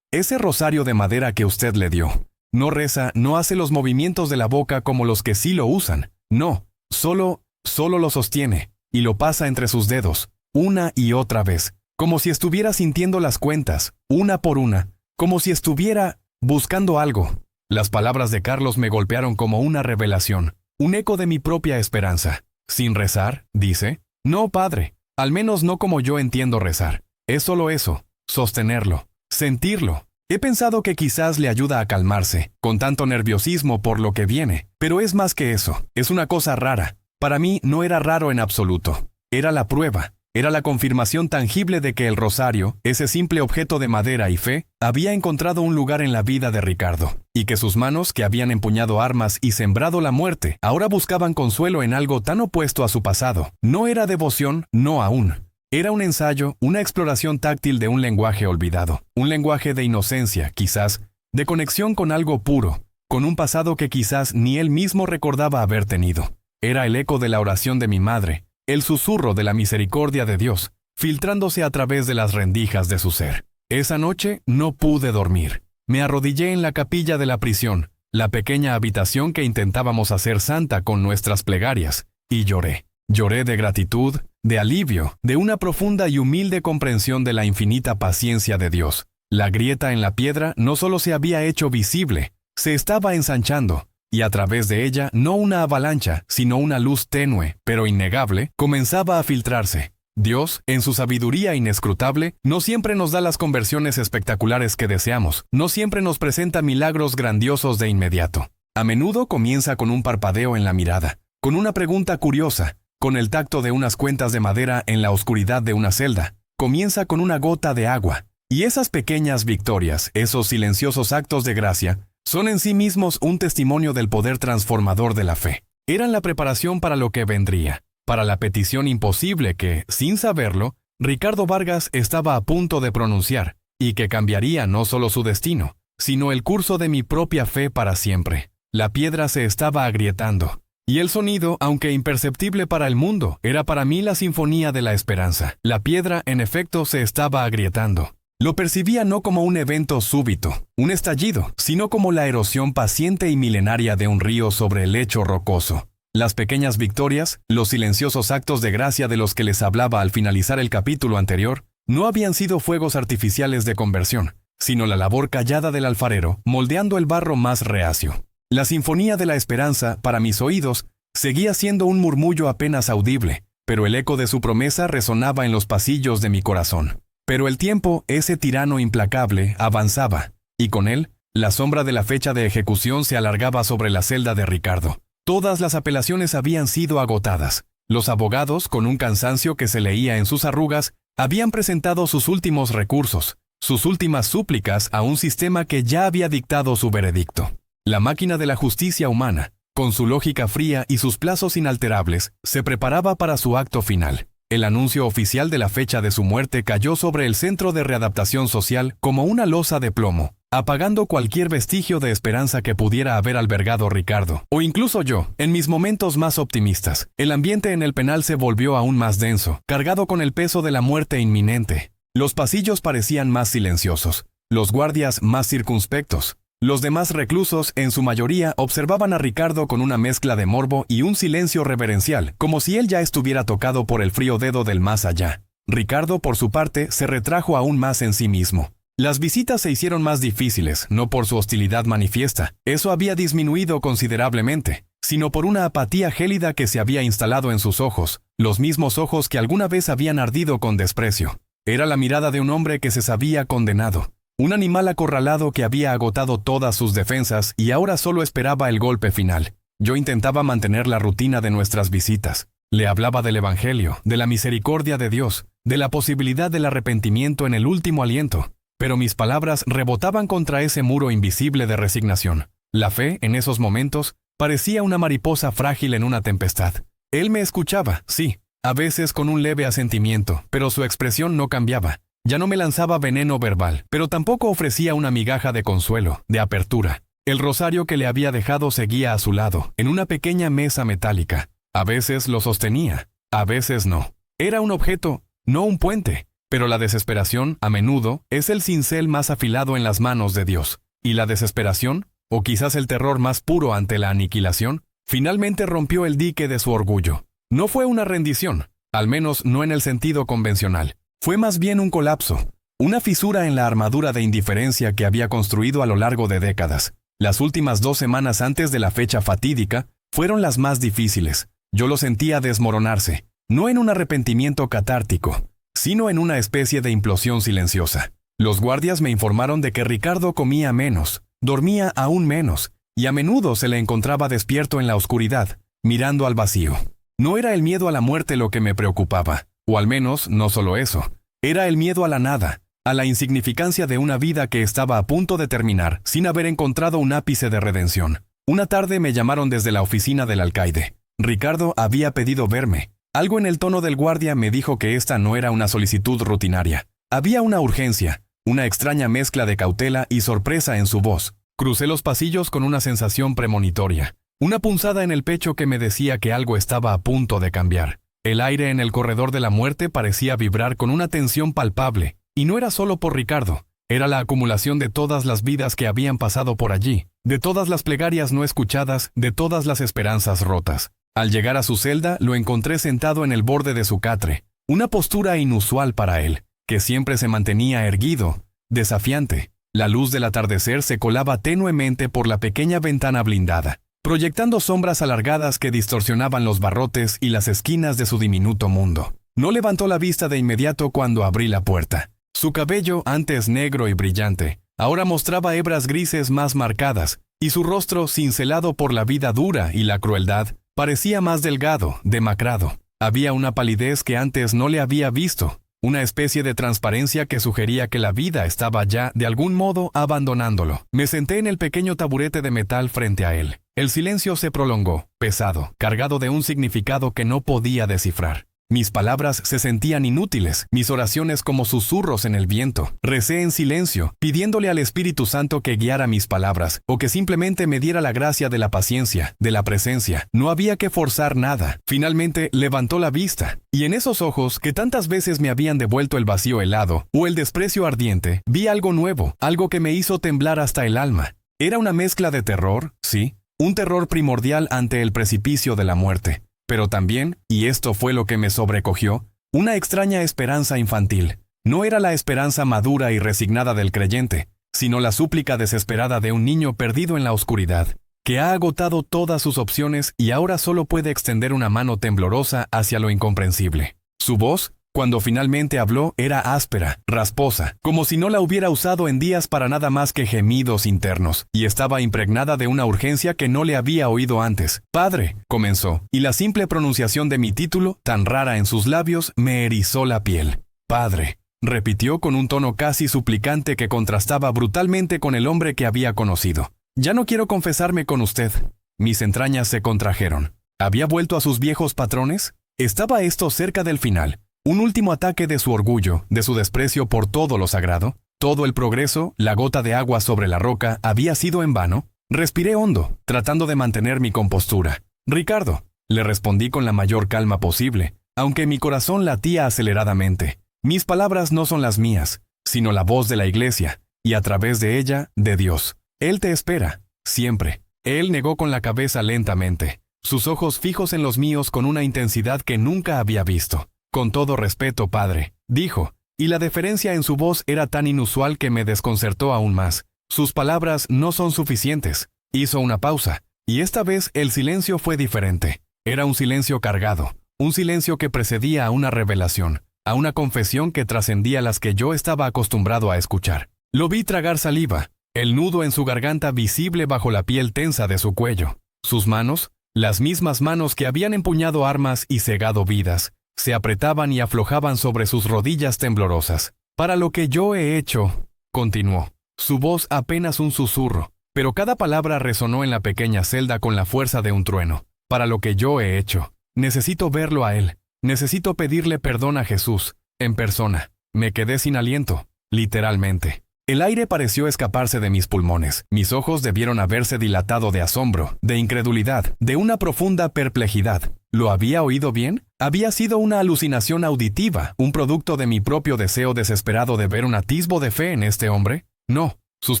rosario de madera que usted le dio. No reza, no hace los movimientos de la boca como los que sí lo usan. No, solo lo sostiene, y lo pasa entre sus dedos, una y otra vez, como si estuviera sintiendo las cuentas, una por una, como si estuviera buscando algo. Las palabras de Carlos me golpearon como una revelación, un eco de mi propia esperanza. ¿Sin rezar?, dice. No, padre. Al menos no como yo entiendo rezar. Es solo eso, sostenerlo, sentirlo. He pensado que quizás le ayuda a calmarse, con tanto nerviosismo por lo que viene. Pero es más que eso, es una cosa rara. Para mí no era raro en absoluto. Era la prueba, era la confirmación tangible de que el rosario, ese simple objeto de madera y fe, había encontrado un lugar en la vida de Ricardo, y que sus manos, que habían empuñado armas y sembrado la muerte, ahora buscaban consuelo en algo tan opuesto a su pasado. No era devoción, no aún. Era un ensayo, una exploración táctil de un lenguaje olvidado, un lenguaje de inocencia, quizás, de conexión con algo puro, con un pasado que quizás ni él mismo recordaba haber tenido. Era el eco de la oración de mi madre, el susurro de la misericordia de Dios, filtrándose a través de las rendijas de su ser. Esa noche no pude dormir. Me arrodillé en la capilla de la prisión, la pequeña habitación que intentábamos hacer santa con nuestras plegarias, y lloré. Lloré de gratitud, de alivio, de una profunda y humilde comprensión de la infinita paciencia de Dios. La grieta en la piedra no solo se había hecho visible, se estaba ensanchando, y a través de ella no una avalancha, sino una luz tenue, pero innegable, comenzaba a filtrarse. Dios, en su sabiduría inescrutable, no siempre nos da las conversiones espectaculares que deseamos, no siempre nos presenta milagros grandiosos de inmediato. A menudo comienza con un parpadeo en la mirada, con una pregunta curiosa, con el tacto de unas cuentas de madera en la oscuridad de una celda. Comienza con una gota de agua. Y esas pequeñas victorias, esos silenciosos actos de gracia, son en sí mismos un testimonio del poder transformador de la fe. Eran la preparación para lo que vendría, para la petición imposible que, sin saberlo, Ricardo Vargas estaba a punto de pronunciar, y que cambiaría no solo su destino, sino el curso de mi propia fe para siempre. La piedra se estaba agrietando, y el sonido, aunque imperceptible para el mundo, era para mí la sinfonía de la esperanza. La piedra, en efecto, se estaba agrietando. Lo percibía no como un evento súbito, un estallido, sino como la erosión paciente y milenaria de un río sobre el lecho rocoso. Las pequeñas victorias, los silenciosos actos de gracia de los que les hablaba al finalizar el capítulo anterior, no habían sido fuegos artificiales de conversión, sino la labor callada del alfarero, moldeando el barro más reacio. La sinfonía de la esperanza, para mis oídos, seguía siendo un murmullo apenas audible, pero el eco de su promesa resonaba en los pasillos de mi corazón. Pero el tiempo, ese tirano implacable, avanzaba, y con él, la sombra de la fecha de ejecución se alargaba sobre la celda de Ricardo. Todas las apelaciones habían sido agotadas. Los abogados, con un cansancio que se leía en sus arrugas, habían presentado sus últimos recursos, sus últimas súplicas a un sistema que ya había dictado su veredicto. La máquina de la justicia humana, con su lógica fría y sus plazos inalterables, se preparaba para su acto final. El anuncio oficial de la fecha de su muerte cayó sobre el Centro de Readaptación Social como una losa de plomo, apagando cualquier vestigio de esperanza que pudiera haber albergado Ricardo, o incluso yo, en mis momentos más optimistas. El ambiente en el penal se volvió aún más denso, cargado con el peso de la muerte inminente. Los pasillos parecían más silenciosos, los guardias más circunspectos. Los demás reclusos, en su mayoría, observaban a Ricardo con una mezcla de morbo y un silencio reverencial, como si él ya estuviera tocado por el frío dedo del más allá. Ricardo, por su parte, se retrajo aún más en sí mismo. Las visitas se hicieron más difíciles, no por su hostilidad manifiesta, eso había disminuido considerablemente, sino por una apatía gélida que se había instalado en sus ojos, los mismos ojos que alguna vez habían ardido con desprecio. Era la mirada de un hombre que se sabía condenado. Un animal acorralado que había agotado todas sus defensas y ahora solo esperaba el golpe final. Yo intentaba mantener la rutina de nuestras visitas. Le hablaba del Evangelio, de la misericordia de Dios, de la posibilidad del arrepentimiento en el último aliento. Pero mis palabras rebotaban contra ese muro invisible de resignación. La fe, en esos momentos, parecía una mariposa frágil en una tempestad. Él me escuchaba, sí, a veces con un leve asentimiento, pero su expresión no cambiaba. Ya no me lanzaba veneno verbal, pero tampoco ofrecía una migaja de consuelo, de apertura. El rosario que le había dejado seguía a su lado, en una pequeña mesa metálica. A veces lo sostenía, a veces no. Era un objeto, no un puente. Pero la desesperación, a menudo, es el cincel más afilado en las manos de Dios. Y la desesperación, o quizás el terror más puro ante la aniquilación, finalmente rompió el dique de su orgullo. No fue una rendición, al menos no en el sentido convencional. Fue más bien un colapso, una fisura en la armadura de indiferencia que había construido a lo largo de décadas. Las últimas 2 semanas antes de la fecha fatídica fueron las más difíciles. Yo lo sentía desmoronarse, no en un arrepentimiento catártico, sino en una especie de implosión silenciosa. Los guardias me informaron de que Ricardo comía menos, dormía aún menos, y a menudo se le encontraba despierto en la oscuridad, mirando al vacío. No era el miedo a la muerte lo que me preocupaba. O al menos, no solo eso. Era el miedo a la nada, a la insignificancia de una vida que estaba a punto de terminar sin haber encontrado un ápice de redención. Una tarde me llamaron desde la oficina del alcaide. Ricardo había pedido verme. Algo en el tono del guardia me dijo que esta no era una solicitud rutinaria. Había una urgencia, una extraña mezcla de cautela y sorpresa en su voz. Crucé los pasillos con una sensación premonitoria. Una punzada en el pecho que me decía que algo estaba a punto de cambiar. El aire en el corredor de la muerte parecía vibrar con una tensión palpable, y no era solo por Ricardo, era la acumulación de todas las vidas que habían pasado por allí, de todas las plegarias no escuchadas, de todas las esperanzas rotas. Al llegar a su celda, lo encontré sentado en el borde de su catre, una postura inusual para él, que siempre se mantenía erguido, desafiante. La luz del atardecer se colaba tenuemente por la pequeña ventana blindada. proyectando sombras alargadas que distorsionaban los barrotes y las esquinas de su diminuto mundo. No levantó la vista de inmediato cuando abrí la puerta. Su cabello, antes negro y brillante, ahora mostraba hebras grises más marcadas, y su rostro, cincelado por la vida dura y la crueldad, parecía más delgado, demacrado. Había una palidez que antes no le había visto, una especie de transparencia que sugería que la vida estaba ya, de algún modo, abandonándolo. Me senté en el pequeño taburete de metal frente a él. El silencio se prolongó, pesado, cargado de un significado que no podía descifrar. Mis palabras se sentían inútiles, mis oraciones como susurros en el viento. Recé en silencio, pidiéndole al Espíritu Santo que guiara mis palabras, o que simplemente me diera la gracia de la paciencia, de la presencia. No había que forzar nada. Finalmente levantó la vista, y en esos ojos que tantas veces me habían devuelto el vacío helado, o el desprecio ardiente, vi algo nuevo, algo que me hizo temblar hasta el alma. Era una mezcla de terror, sí, un terror primordial ante el precipicio de la muerte. Pero también, y esto fue lo que me sobrecogió, una extraña esperanza infantil. No era la esperanza madura y resignada del creyente, sino la súplica desesperada de un niño perdido en la oscuridad, que ha agotado todas sus opciones y ahora solo puede extender una mano temblorosa hacia lo incomprensible. Su voz, cuando finalmente habló, era áspera, rasposa, como si no la hubiera usado en días para nada más que gemidos internos, y estaba impregnada de una urgencia que no le había oído antes. «Padre», comenzó, y la simple pronunciación de mi título, tan rara en sus labios, me erizó la piel. «Padre», repitió con un tono casi suplicante que contrastaba brutalmente con el hombre que había conocido. «Ya no quiero confesarme con usted». Mis entrañas se contrajeron. ¿Había vuelto a sus viejos patrones? ¿Estaba esto cerca del final? ¿Un último ataque de su orgullo, de su desprecio por todo lo sagrado? ¿Todo el progreso, la gota de agua sobre la roca, había sido en vano? Respiré hondo, tratando de mantener mi compostura. «Ricardo», le respondí con la mayor calma posible, aunque mi corazón latía aceleradamente. «Mis palabras no son las mías, sino la voz de la Iglesia, y a través de ella, de Dios. Él te espera, siempre». Él negó con la cabeza lentamente, sus ojos fijos en los míos con una intensidad que nunca había visto. «Con todo respeto, padre», dijo, y la deferencia en su voz era tan inusual que me desconcertó aún más. «Sus palabras no son suficientes». Hizo una pausa, y esta vez el silencio fue diferente. Era un silencio cargado, un silencio que precedía a una revelación, a una confesión que trascendía las que yo estaba acostumbrado a escuchar. Lo vi tragar saliva, el nudo en su garganta visible bajo la piel tensa de su cuello. Sus manos, las mismas manos que habían empuñado armas y cegado vidas, se apretaban y aflojaban sobre sus rodillas temblorosas. «Para lo que yo he hecho», continuó, su voz apenas un susurro, pero cada palabra resonó en la pequeña celda con la fuerza de un trueno. «Para lo que yo he hecho, necesito verlo a él, necesito pedirle perdón a Jesús, en persona». Me quedé sin aliento, literalmente. El aire pareció escaparse de mis pulmones. Mis ojos debieron haberse dilatado de asombro, de incredulidad, de una profunda perplejidad. ¿Lo había oído bien? ¿Había sido una alucinación auditiva, un producto de mi propio deseo desesperado de ver un atisbo de fe en este hombre? No, sus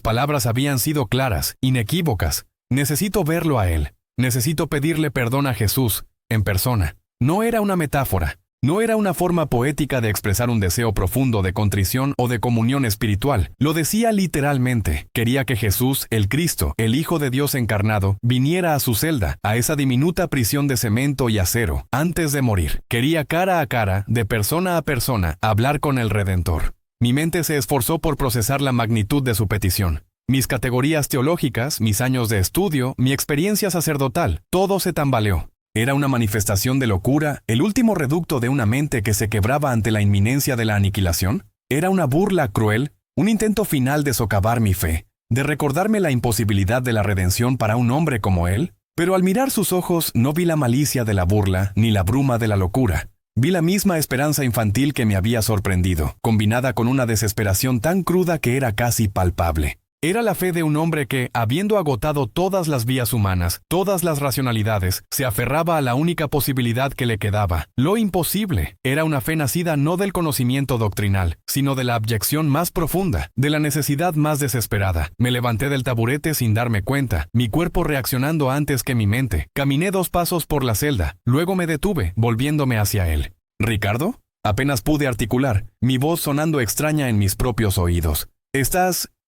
palabras habían sido claras, inequívocas. Necesito verlo a él. Necesito pedirle perdón a Jesús, en persona. No era una metáfora. No era una forma poética de expresar un deseo profundo de contrición o de comunión espiritual. Lo decía literalmente. Quería que Jesús, el Cristo, el Hijo de Dios encarnado, viniera a su celda, a esa diminuta prisión de cemento y acero, antes de morir. Quería cara a cara, de persona a persona, hablar con el Redentor. Mi mente se esforzó por procesar la magnitud de su petición. Mis categorías teológicas, mis años de estudio, mi experiencia sacerdotal, todo se tambaleó. Era una manifestación de locura, el último reducto de una mente que se quebraba ante la inminencia de la aniquilación. Era una burla cruel, un intento final de socavar mi fe, de recordarme la imposibilidad de la redención para un hombre como él. Pero al mirar sus ojos no vi la malicia de la burla ni la bruma de la locura. Vi la misma esperanza infantil que me había sorprendido, combinada con una desesperación tan cruda que era casi palpable. Era la fe de un hombre que, habiendo agotado todas las vías humanas, todas las racionalidades, se aferraba a la única posibilidad que le quedaba, lo imposible. Era una fe nacida no del conocimiento doctrinal, sino de la abyección más profunda, de la necesidad más desesperada. Me levanté del taburete sin darme cuenta, mi cuerpo reaccionando antes que mi mente. Caminé 2 pasos por la celda, luego me detuve, volviéndome hacia él. «¿Ricardo?». Apenas pude articular, mi voz sonando extraña en mis propios oídos.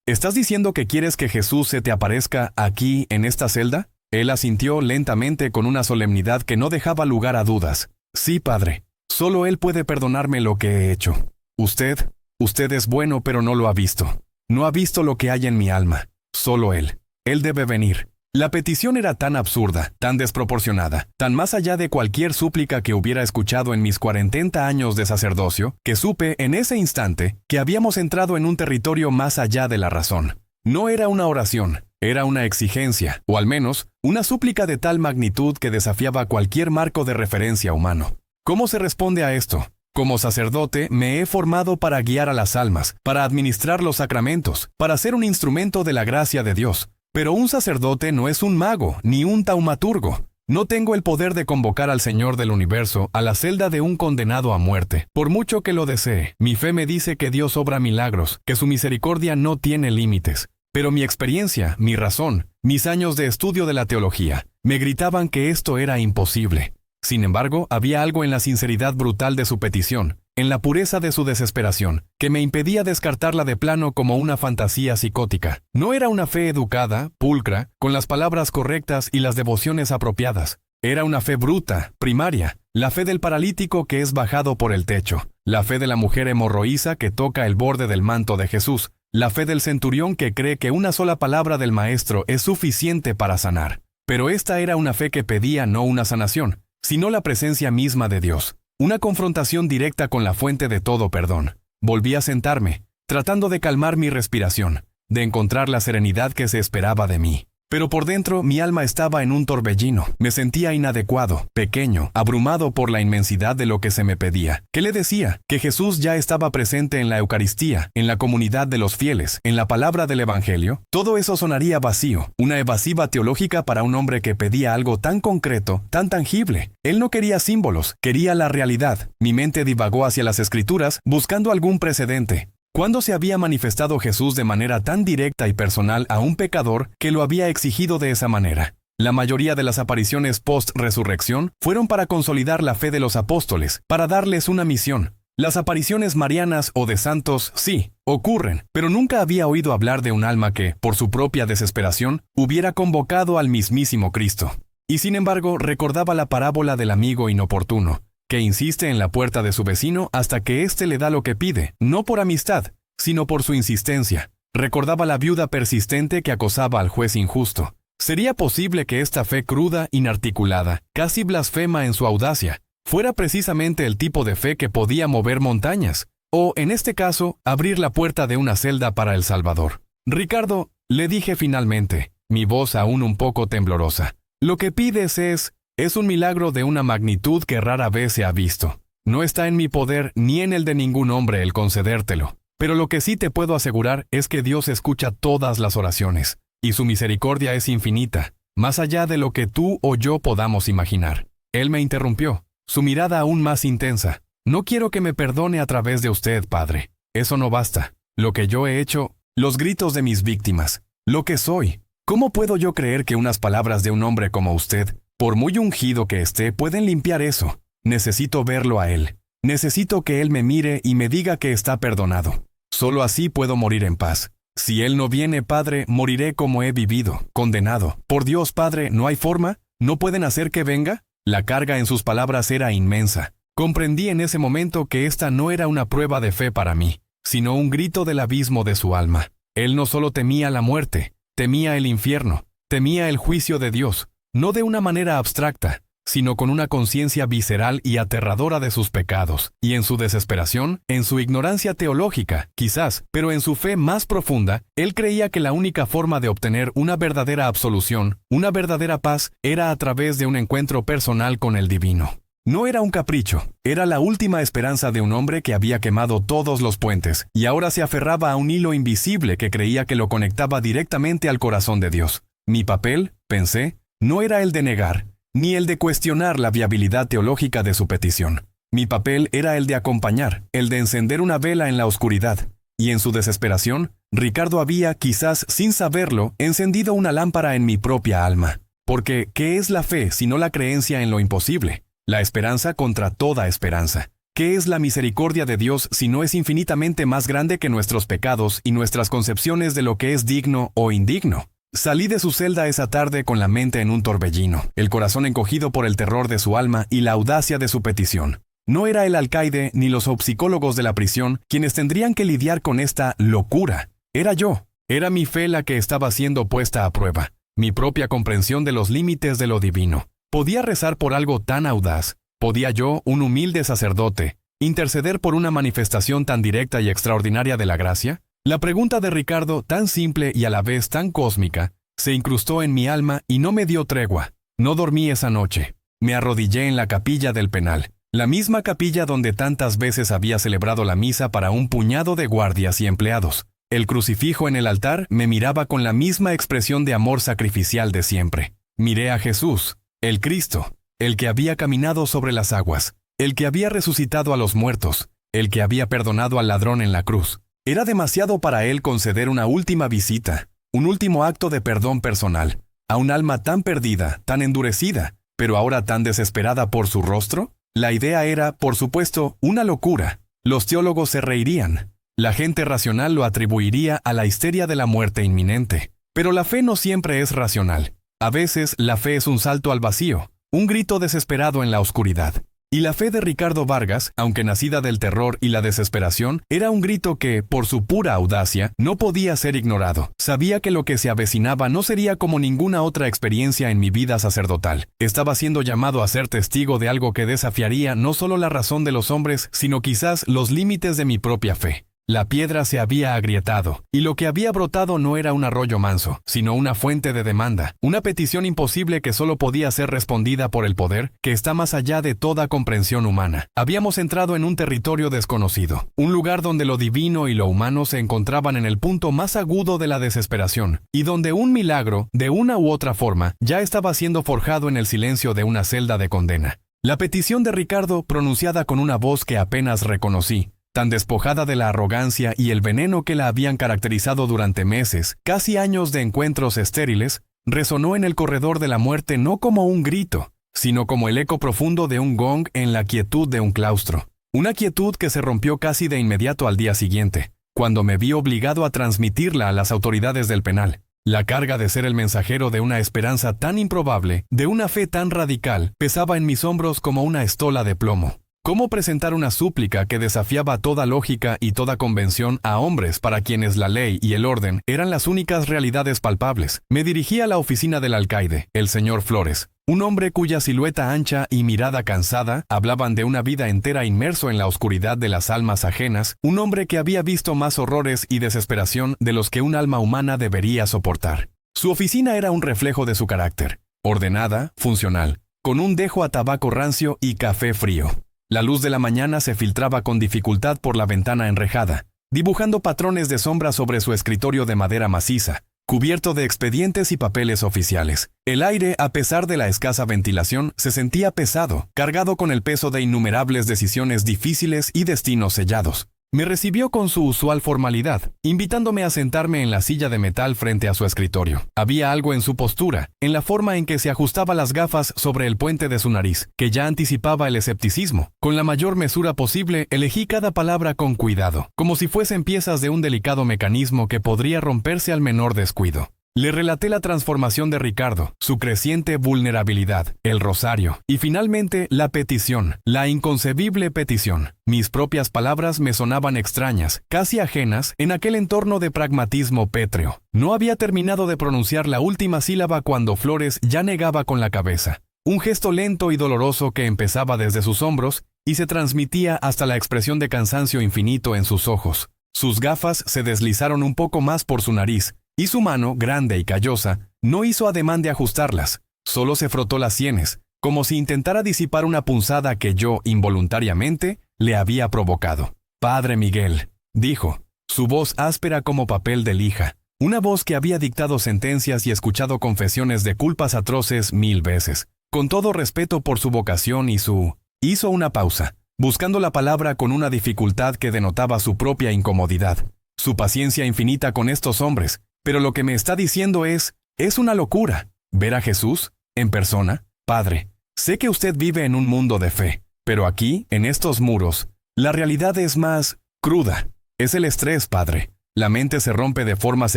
¿Estás diciendo que quieres que Jesús se te aparezca aquí, en esta celda?». Él asintió lentamente con una solemnidad que no dejaba lugar a dudas. Sí, Padre. Solo Él puede perdonarme lo que he hecho. Usted es bueno, pero no lo ha visto. No ha visto lo que hay en mi alma. Solo Él. Él debe venir. La petición era tan absurda, tan desproporcionada, tan más allá de cualquier súplica que hubiera escuchado en mis 40 años de sacerdocio, que supe en ese instante que habíamos entrado en un territorio más allá de la razón. No era una oración, era una exigencia, o al menos, una súplica de tal magnitud que desafiaba cualquier marco de referencia humano. ¿Cómo se responde a esto? Como sacerdote, me he formado para guiar a las almas, para administrar los sacramentos, para ser un instrumento de la gracia de Dios. Pero un sacerdote no es un mago, ni un taumaturgo. No tengo el poder de convocar al Señor del universo a la celda de un condenado a muerte, por mucho que lo desee. Mi fe me dice que Dios obra milagros, que su misericordia no tiene límites. Pero mi experiencia, mi razón, mis años de estudio de la teología, me gritaban que esto era imposible. Sin embargo, había algo en la sinceridad brutal de su petición, en la pureza de su desesperación, que me impedía descartarla de plano como una fantasía psicótica. No era una fe educada, pulcra, con las palabras correctas y las devociones apropiadas. Era una fe bruta, primaria, la fe del paralítico que es bajado por el techo, la fe de la mujer hemorroísa que toca el borde del manto de Jesús, la fe del centurión que cree que una sola palabra del Maestro es suficiente para sanar. Pero esta era una fe que pedía no una sanación, sino la presencia misma de Dios. Una confrontación directa con la fuente de todo perdón. Volví a sentarme, tratando de calmar mi respiración, de encontrar la serenidad que se esperaba de mí. Pero por dentro mi alma estaba en un torbellino. Me sentía inadecuado, pequeño, abrumado por la inmensidad de lo que se me pedía. ¿Qué le decía? Que Jesús ya estaba presente en la Eucaristía, en la comunidad de los fieles, en la palabra del Evangelio. Todo eso sonaría vacío, una evasiva teológica para un hombre que pedía algo tan concreto, tan tangible. Él no quería símbolos, quería la realidad. Mi mente divagó hacia las Escrituras, buscando algún precedente. ¿Cuándo se había manifestado Jesús de manera tan directa y personal a un pecador que lo había exigido de esa manera? La mayoría de las apariciones post-resurrección fueron para consolidar la fe de los apóstoles, para darles una misión. Las apariciones marianas o de santos, sí, ocurren, pero nunca había oído hablar de un alma que, por su propia desesperación, hubiera convocado al mismísimo Cristo. Y sin embargo, recordaba la parábola del amigo inoportuno, que insiste en la puerta de su vecino hasta que éste le da lo que pide, no por amistad, sino por su insistencia. Recordaba la viuda persistente que acosaba al juez injusto. ¿Sería posible que esta fe cruda, inarticulada, casi blasfema en su audacia, fuera precisamente el tipo de fe que podía mover montañas? O, en este caso, abrir la puerta de una celda para el Salvador. Ricardo, le dije finalmente, mi voz aún un poco temblorosa, lo que pides es un milagro de una magnitud que rara vez se ha visto. No está en mi poder ni en el de ningún hombre el concedértelo. Pero lo que sí te puedo asegurar es que Dios escucha todas las oraciones, y su misericordia es infinita, más allá de lo que tú o yo podamos imaginar. Él me interrumpió, su mirada aún más intensa. No quiero que me perdone a través de usted, Padre. Eso no basta. Lo que yo he hecho, los gritos de mis víctimas, lo que soy. ¿Cómo puedo yo creer que unas palabras de un hombre como usted, por muy ungido que esté, pueden limpiar eso? Necesito verlo a él. Necesito que él me mire y me diga que está perdonado. Solo así puedo morir en paz. Si él no viene, Padre, moriré como he vivido, condenado. Por Dios, Padre, ¿no hay forma? ¿No pueden hacer que venga? La carga en sus palabras era inmensa. Comprendí en ese momento que esta no era una prueba de fe para mí, sino un grito del abismo de su alma. Él no solo temía la muerte, temía el infierno, temía el juicio de Dios. No de una manera abstracta, sino con una conciencia visceral y aterradora de sus pecados, y en su desesperación, en su ignorancia teológica, quizás, pero en su fe más profunda, él creía que la única forma de obtener una verdadera absolución, una verdadera paz, era a través de un encuentro personal con el divino. No era un capricho, era la última esperanza de un hombre que había quemado todos los puentes, y ahora se aferraba a un hilo invisible que creía que lo conectaba directamente al corazón de Dios. Mi papel, pensé, no era el de negar, ni el de cuestionar la viabilidad teológica de su petición. Mi papel era el de acompañar, el de encender una vela en la oscuridad. Y en su desesperación, Ricardo había, quizás sin saberlo, encendido una lámpara en mi propia alma. Porque, ¿qué es la fe sino la creencia en lo imposible? La esperanza contra toda esperanza. ¿Qué es la misericordia de Dios si no es infinitamente más grande que nuestros pecados y nuestras concepciones de lo que es digno o indigno? Salí de su celda esa tarde con la mente en un torbellino, el corazón encogido por el terror de su alma y la audacia de su petición. No era el alcaide ni los psicólogos de la prisión quienes tendrían que lidiar con esta locura. Era yo. Era mi fe la que estaba siendo puesta a prueba. Mi propia comprensión de los límites de lo divino. ¿Podía rezar por algo tan audaz? ¿Podía yo, un humilde sacerdote, interceder por una manifestación tan directa y extraordinaria de la gracia? La pregunta de Ricardo, tan simple y a la vez tan cósmica, se incrustó en mi alma y no me dio tregua. No dormí esa noche. Me arrodillé en la capilla del penal, la misma capilla donde tantas veces había celebrado la misa para un puñado de guardias y empleados. El crucifijo en el altar me miraba con la misma expresión de amor sacrificial de siempre. Miré a Jesús, el Cristo, el que había caminado sobre las aguas, el que había resucitado a los muertos, el que había perdonado al ladrón en la cruz. Era demasiado para él conceder una última visita, un último acto de perdón personal, a un alma tan perdida, tan endurecida, pero ahora tan desesperada por su rostro. La idea era, por supuesto, una locura. Los teólogos se reirían. La gente racional lo atribuiría a la histeria de la muerte inminente. Pero la fe no siempre es racional. A veces la fe es un salto al vacío, un grito desesperado en la oscuridad. Y la fe de Ricardo Vargas, aunque nacida del terror y la desesperación, era un grito que, por su pura audacia, no podía ser ignorado. Sabía que lo que se avecinaba no sería como ninguna otra experiencia en mi vida sacerdotal. Estaba siendo llamado a ser testigo de algo que desafiaría no solo la razón de los hombres, sino quizás los límites de mi propia fe. La piedra se había agrietado, y lo que había brotado no era un arroyo manso, sino una fuente de demanda, una petición imposible que solo podía ser respondida por el poder, que está más allá de toda comprensión humana. Habíamos entrado en un territorio desconocido, un lugar donde lo divino y lo humano se encontraban en el punto más agudo de la desesperación, y donde un milagro, de una u otra forma, ya estaba siendo forjado en el silencio de una celda de condena. La petición de Ricardo, pronunciada con una voz que apenas reconocí, tan despojada de la arrogancia y el veneno que la habían caracterizado durante meses, casi años de encuentros estériles, resonó en el corredor de la muerte no como un grito, sino como el eco profundo de un gong en la quietud de un claustro. Una quietud que se rompió casi de inmediato al día siguiente, cuando me vi obligado a transmitirla a las autoridades del penal. La carga de ser el mensajero de una esperanza tan improbable, de una fe tan radical, pesaba en mis hombros como una estola de plomo. ¿Cómo presentar una súplica que desafiaba toda lógica y toda convención a hombres para quienes la ley y el orden eran las únicas realidades palpables? Me dirigí a la oficina del alcaide, el señor Flores, un hombre cuya silueta ancha y mirada cansada hablaban de una vida entera inmerso en la oscuridad de las almas ajenas, un hombre que había visto más horrores y desesperación de los que un alma humana debería soportar. Su oficina era un reflejo de su carácter, ordenada, funcional, con un dejo a tabaco rancio y café frío. La luz de la mañana se filtraba con dificultad por la ventana enrejada, dibujando patrones de sombra sobre su escritorio de madera maciza, cubierto de expedientes y papeles oficiales. El aire, a pesar de la escasa ventilación, se sentía pesado, cargado con el peso de innumerables decisiones difíciles y destinos sellados. Me recibió con su usual formalidad, invitándome a sentarme en la silla de metal frente a su escritorio. Había algo en su postura, en la forma en que se ajustaba las gafas sobre el puente de su nariz, que ya anticipaba el escepticismo. Con la mayor mesura posible, elegí cada palabra con cuidado, como si fuesen piezas de un delicado mecanismo que podría romperse al menor descuido. Le relaté la transformación de Ricardo, su creciente vulnerabilidad, el rosario, y finalmente la petición, la inconcebible petición. Mis propias palabras me sonaban extrañas, casi ajenas, en aquel entorno de pragmatismo pétreo. No había terminado de pronunciar la última sílaba cuando Flores ya negaba con la cabeza. Un gesto lento y doloroso que empezaba desde sus hombros y se transmitía hasta la expresión de cansancio infinito en sus ojos. Sus gafas se deslizaron un poco más por su nariz, y su mano, grande y callosa, no hizo ademán de ajustarlas, solo se frotó las sienes, como si intentara disipar una punzada que yo, involuntariamente, le había provocado. «Padre Miguel», dijo, su voz áspera como papel de lija, una voz que había dictado sentencias y escuchado confesiones de culpas atroces 1000 veces. Con todo respeto por su vocación y su... Hizo una pausa, buscando la palabra con una dificultad que denotaba su propia incomodidad, su paciencia infinita con estos hombres. Pero lo que me está diciendo es una locura. ¿Ver a Jesús? ¿En persona? Padre, sé que usted vive en un mundo de fe, pero aquí, en estos muros, la realidad es más cruda. Es el estrés, padre. La mente se rompe de formas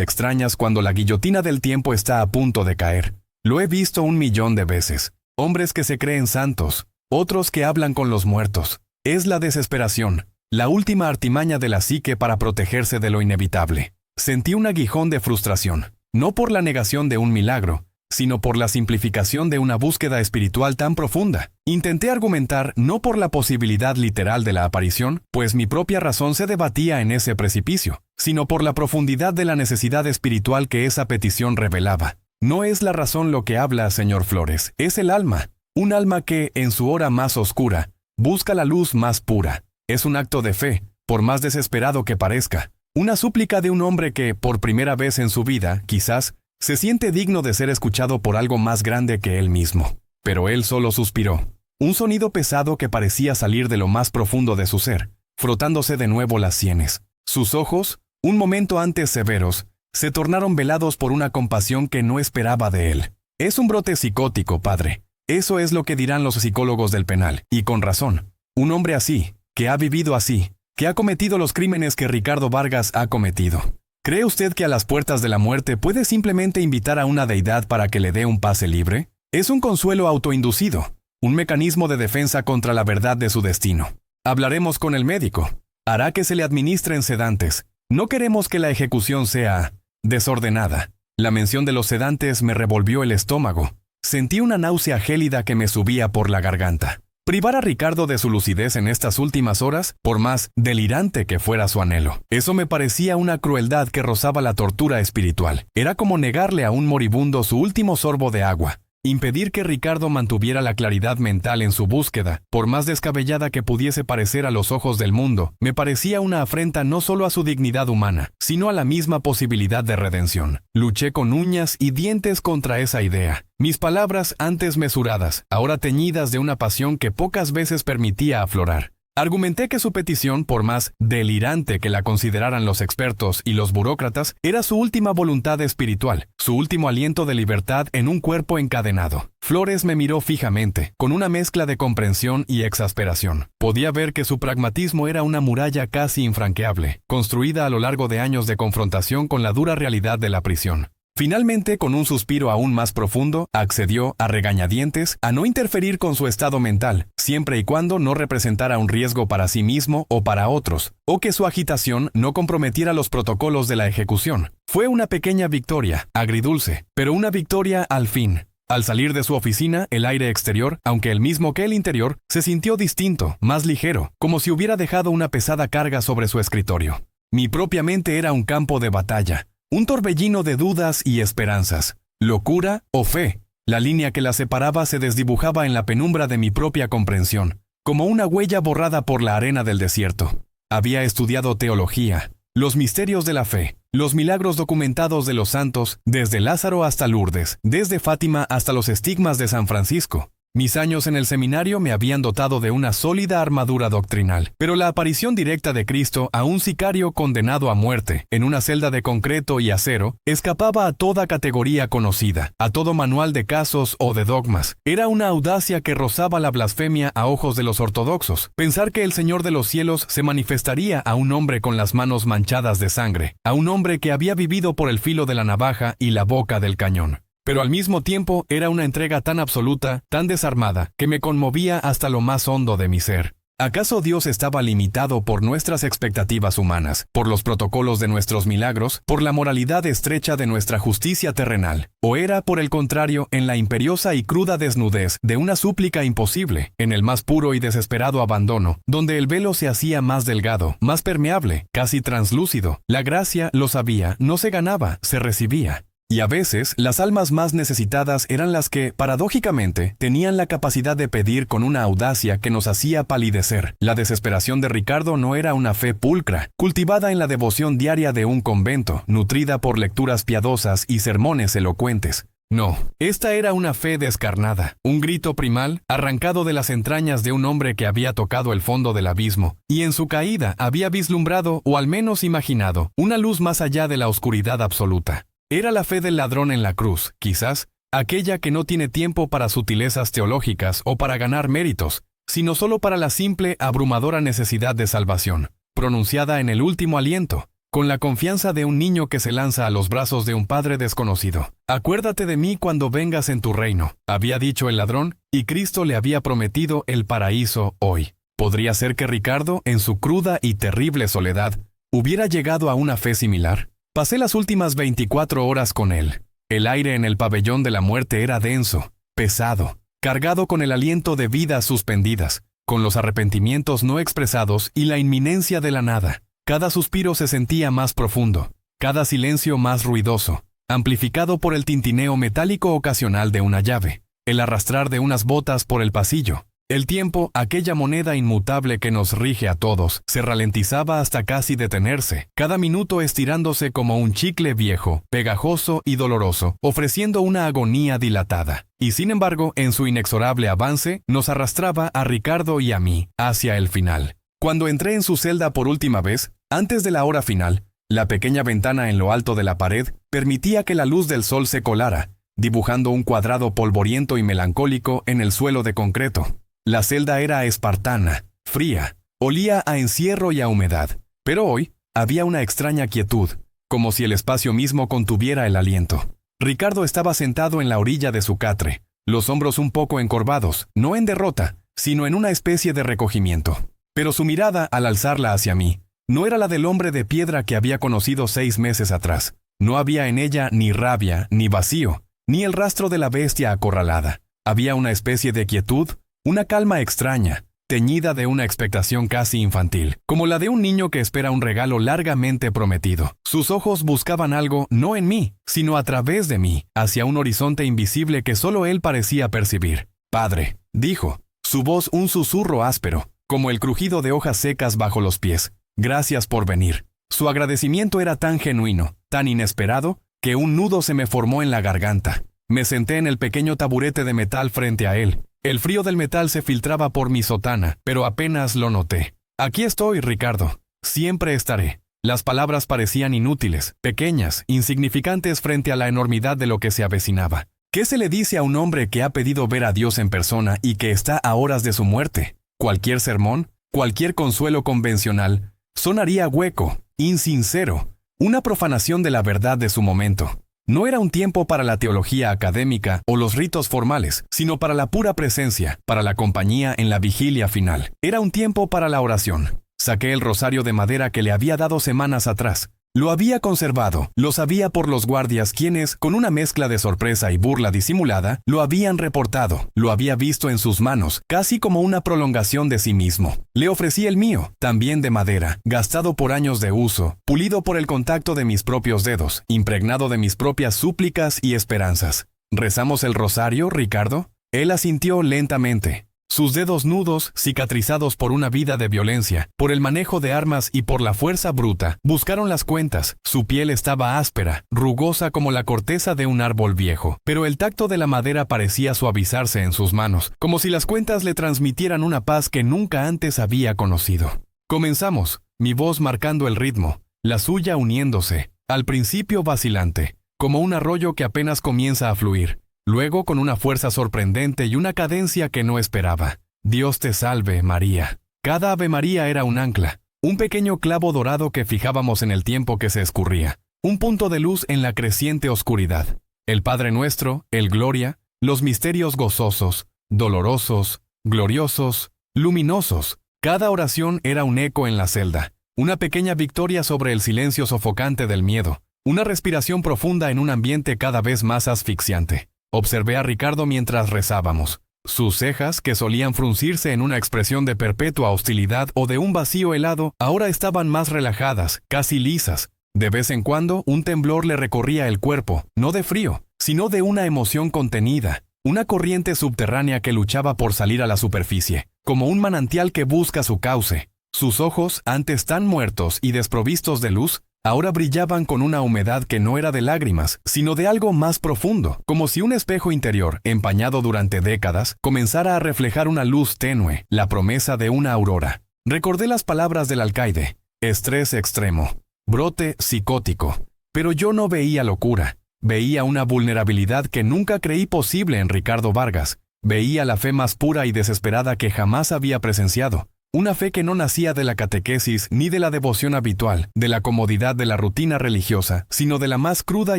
extrañas cuando la guillotina del tiempo está a punto de caer. Lo he visto 1.000.000 de veces. Hombres que se creen santos, otros que hablan con los muertos. Es la desesperación, la última artimaña de la psique para protegerse de lo inevitable. Sentí un aguijón de frustración, no por la negación de un milagro, sino por la simplificación de una búsqueda espiritual tan profunda. Intenté argumentar no por la posibilidad literal de la aparición, pues mi propia razón se debatía en ese precipicio, sino por la profundidad de la necesidad espiritual que esa petición revelaba. No es la razón lo que habla, señor Flores, es el alma. Un alma que, en su hora más oscura, busca la luz más pura. Es un acto de fe, por más desesperado que parezca. Una súplica de un hombre que, por primera vez en su vida, quizás, se siente digno de ser escuchado por algo más grande que él mismo. Pero él solo suspiró. Un sonido pesado que parecía salir de lo más profundo de su ser, frotándose de nuevo las sienes. Sus ojos, un momento antes severos, se tornaron velados por una compasión que no esperaba de él. Es un brote psicótico, padre. Eso es lo que dirán los psicólogos del penal, y con razón. Un hombre así, que ha vivido así, que ha cometido los crímenes que Ricardo Vargas ha cometido. ¿Cree usted que a las puertas de la muerte puede simplemente invitar a una deidad para que le dé un pase libre? Es un consuelo autoinducido, un mecanismo de defensa contra la verdad de su destino. Hablaremos con el médico. Hará que se le administren sedantes. No queremos que la ejecución sea desordenada. La mención de los sedantes me revolvió el estómago. Sentí una náusea gélida que me subía por la garganta. Privar a Ricardo de su lucidez en estas últimas horas, por más delirante que fuera su anhelo. Eso me parecía una crueldad que rozaba la tortura espiritual. Era como negarle a un moribundo su último sorbo de agua. Impedir que Ricardo mantuviera la claridad mental en su búsqueda, por más descabellada que pudiese parecer a los ojos del mundo, me parecía una afrenta no solo a su dignidad humana, sino a la misma posibilidad de redención. Luché con uñas y dientes contra esa idea. Mis palabras, antes mesuradas, ahora teñidas de una pasión que pocas veces permitía aflorar. Argumenté que su petición, por más delirante que la consideraran los expertos y los burócratas, era su última voluntad espiritual, su último aliento de libertad en un cuerpo encadenado. Flores me miró fijamente, con una mezcla de comprensión y exasperación. Podía ver que su pragmatismo era una muralla casi infranqueable, construida a lo largo de años de confrontación con la dura realidad de la prisión. Finalmente, con un suspiro aún más profundo, accedió, a regañadientes, a no interferir con su estado mental, siempre y cuando no representara un riesgo para sí mismo o para otros, o que su agitación no comprometiera los protocolos de la ejecución. Fue una pequeña victoria, agridulce, pero una victoria al fin. Al salir de su oficina, el aire exterior, aunque el mismo que el interior, se sintió distinto, más ligero, como si hubiera dejado una pesada carga sobre su escritorio. Mi propia mente era un campo de batalla. Un torbellino de dudas y esperanzas, locura o fe. La línea que la separaba se desdibujaba en la penumbra de mi propia comprensión, como una huella borrada por la arena del desierto. Había estudiado teología, los misterios de la fe, los milagros documentados de los santos, desde Lázaro hasta Lourdes, desde Fátima hasta los estigmas de San Francisco. Mis años en el seminario me habían dotado de una sólida armadura doctrinal, pero la aparición directa de Cristo a un sicario condenado a muerte, en una celda de concreto y acero, escapaba a toda categoría conocida, a todo manual de casos o de dogmas. Era una audacia que rozaba la blasfemia a ojos de los ortodoxos. Pensar que el Señor de los cielos se manifestaría a un hombre con las manos manchadas de sangre, a un hombre que había vivido por el filo de la navaja y la boca del cañón. Pero al mismo tiempo era una entrega tan absoluta, tan desarmada, que me conmovía hasta lo más hondo de mi ser. ¿Acaso Dios estaba limitado por nuestras expectativas humanas, por los protocolos de nuestros milagros, por la moralidad estrecha de nuestra justicia terrenal? ¿O era, por el contrario, en la imperiosa y cruda desnudez de una súplica imposible, en el más puro y desesperado abandono, donde el velo se hacía más delgado, más permeable, casi translúcido? La gracia, lo sabía, no se ganaba, se recibía. Y a veces, las almas más necesitadas eran las que, paradójicamente, tenían la capacidad de pedir con una audacia que nos hacía palidecer. La desesperación de Ricardo no era una fe pulcra, cultivada en la devoción diaria de un convento, nutrida por lecturas piadosas y sermones elocuentes. No, esta era una fe descarnada, un grito primal, arrancado de las entrañas de un hombre que había tocado el fondo del abismo, y en su caída había vislumbrado, o al menos imaginado, una luz más allá de la oscuridad absoluta. Era la fe del ladrón en la cruz, quizás, aquella que no tiene tiempo para sutilezas teológicas o para ganar méritos, sino solo para la simple, abrumadora necesidad de salvación, pronunciada en el último aliento, con la confianza de un niño que se lanza a los brazos de un padre desconocido. «Acuérdate de mí cuando vengas en tu reino», había dicho el ladrón, y Cristo le había prometido el paraíso hoy. ¿Podría ser que Ricardo, en su cruda y terrible soledad, hubiera llegado a una fe similar? Pasé las últimas 24 horas con él. El aire en el pabellón de la muerte era denso, pesado, cargado con el aliento de vidas suspendidas, con los arrepentimientos no expresados y la inminencia de la nada. Cada suspiro se sentía más profundo, cada silencio más ruidoso, amplificado por el tintineo metálico ocasional de una llave, el arrastrar de unas botas por el pasillo. El tiempo, aquella moneda inmutable que nos rige a todos, se ralentizaba hasta casi detenerse, cada minuto estirándose como un chicle viejo, pegajoso y doloroso, ofreciendo una agonía dilatada. Y sin embargo, en su inexorable avance, nos arrastraba a Ricardo y a mí, hacia el final. Cuando entré en su celda por última vez, antes de la hora final, la pequeña ventana en lo alto de la pared permitía que la luz del sol se colara, dibujando un cuadrado polvoriento y melancólico en el suelo de concreto. La celda era espartana, fría, olía a encierro y a humedad, pero hoy había una extraña quietud, como si el espacio mismo contuviera el aliento. Ricardo estaba sentado en la orilla de su catre, los hombros un poco encorvados, no en derrota, sino en una especie de recogimiento. Pero su mirada, al alzarla hacia mí, no era la del hombre de piedra que había conocido 6 meses atrás. No había en ella ni rabia, ni vacío, ni el rastro de la bestia acorralada. Había una especie de quietud, una calma extraña, teñida de una expectación casi infantil, como la de un niño que espera un regalo largamente prometido. Sus ojos buscaban algo no en mí, sino a través de mí, hacia un horizonte invisible que solo él parecía percibir. «Padre», dijo, su voz un susurro áspero, como el crujido de hojas secas bajo los pies. «Gracias por venir». Su agradecimiento era tan genuino, tan inesperado, que un nudo se me formó en la garganta. Me senté en el pequeño taburete de metal frente a él. El frío del metal se filtraba por mi sotana, pero apenas lo noté. «Aquí estoy, Ricardo. Siempre estaré». Las palabras parecían inútiles, pequeñas, insignificantes frente a la enormidad de lo que se avecinaba. ¿Qué se le dice a un hombre que ha pedido ver a Dios en persona y que está a horas de su muerte? Cualquier sermón, cualquier consuelo convencional, sonaría hueco, insincero, una profanación de la verdad de su momento. No era un tiempo para la teología académica o los ritos formales, sino para la pura presencia, para la compañía en la vigilia final. Era un tiempo para la oración. Saqué el rosario de madera que le había dado semanas atrás. Lo había conservado, lo sabía por los guardias quienes, con una mezcla de sorpresa y burla disimulada, lo habían reportado. Lo había visto en sus manos, casi como una prolongación de sí mismo. Le ofrecí el mío, también de madera, gastado por años de uso, pulido por el contacto de mis propios dedos, impregnado de mis propias súplicas y esperanzas. ¿Rezamos el rosario, Ricardo? Él asintió lentamente. Sus dedos nudos, cicatrizados por una vida de violencia, por el manejo de armas y por la fuerza bruta, buscaron las cuentas. Su piel estaba áspera, rugosa como la corteza de un árbol viejo, pero el tacto de la madera parecía suavizarse en sus manos, como si las cuentas le transmitieran una paz que nunca antes había conocido. Comenzamos, mi voz marcando el ritmo, la suya uniéndose, al principio vacilante, como un arroyo que apenas comienza a fluir. Luego con una fuerza sorprendente y una cadencia que no esperaba. «Dios te salve, María». Cada Ave María era un ancla, un pequeño clavo dorado que fijábamos en el tiempo que se escurría, un punto de luz en la creciente oscuridad. El Padre Nuestro, el Gloria, los misterios gozosos, dolorosos, gloriosos, luminosos. Cada oración era un eco en la celda, una pequeña victoria sobre el silencio sofocante del miedo, una respiración profunda en un ambiente cada vez más asfixiante. Observé a Ricardo mientras rezábamos. Sus cejas, que solían fruncirse en una expresión de perpetua hostilidad o de un vacío helado, ahora estaban más relajadas, casi lisas. De vez en cuando, un temblor le recorría el cuerpo, no de frío, sino de una emoción contenida, una corriente subterránea que luchaba por salir a la superficie, como un manantial que busca su cauce. Sus ojos, antes tan muertos y desprovistos de luz, ahora brillaban con una humedad que no era de lágrimas, sino de algo más profundo, como si un espejo interior, empañado durante décadas, comenzara a reflejar una luz tenue, la promesa de una aurora. Recordé las palabras del alcaide: estrés extremo, brote psicótico. Pero yo no veía locura. Veía una vulnerabilidad que nunca creí posible en Ricardo Vargas. Veía la fe más pura y desesperada que jamás había presenciado. Una fe que no nacía de la catequesis ni de la devoción habitual, de la comodidad de la rutina religiosa, sino de la más cruda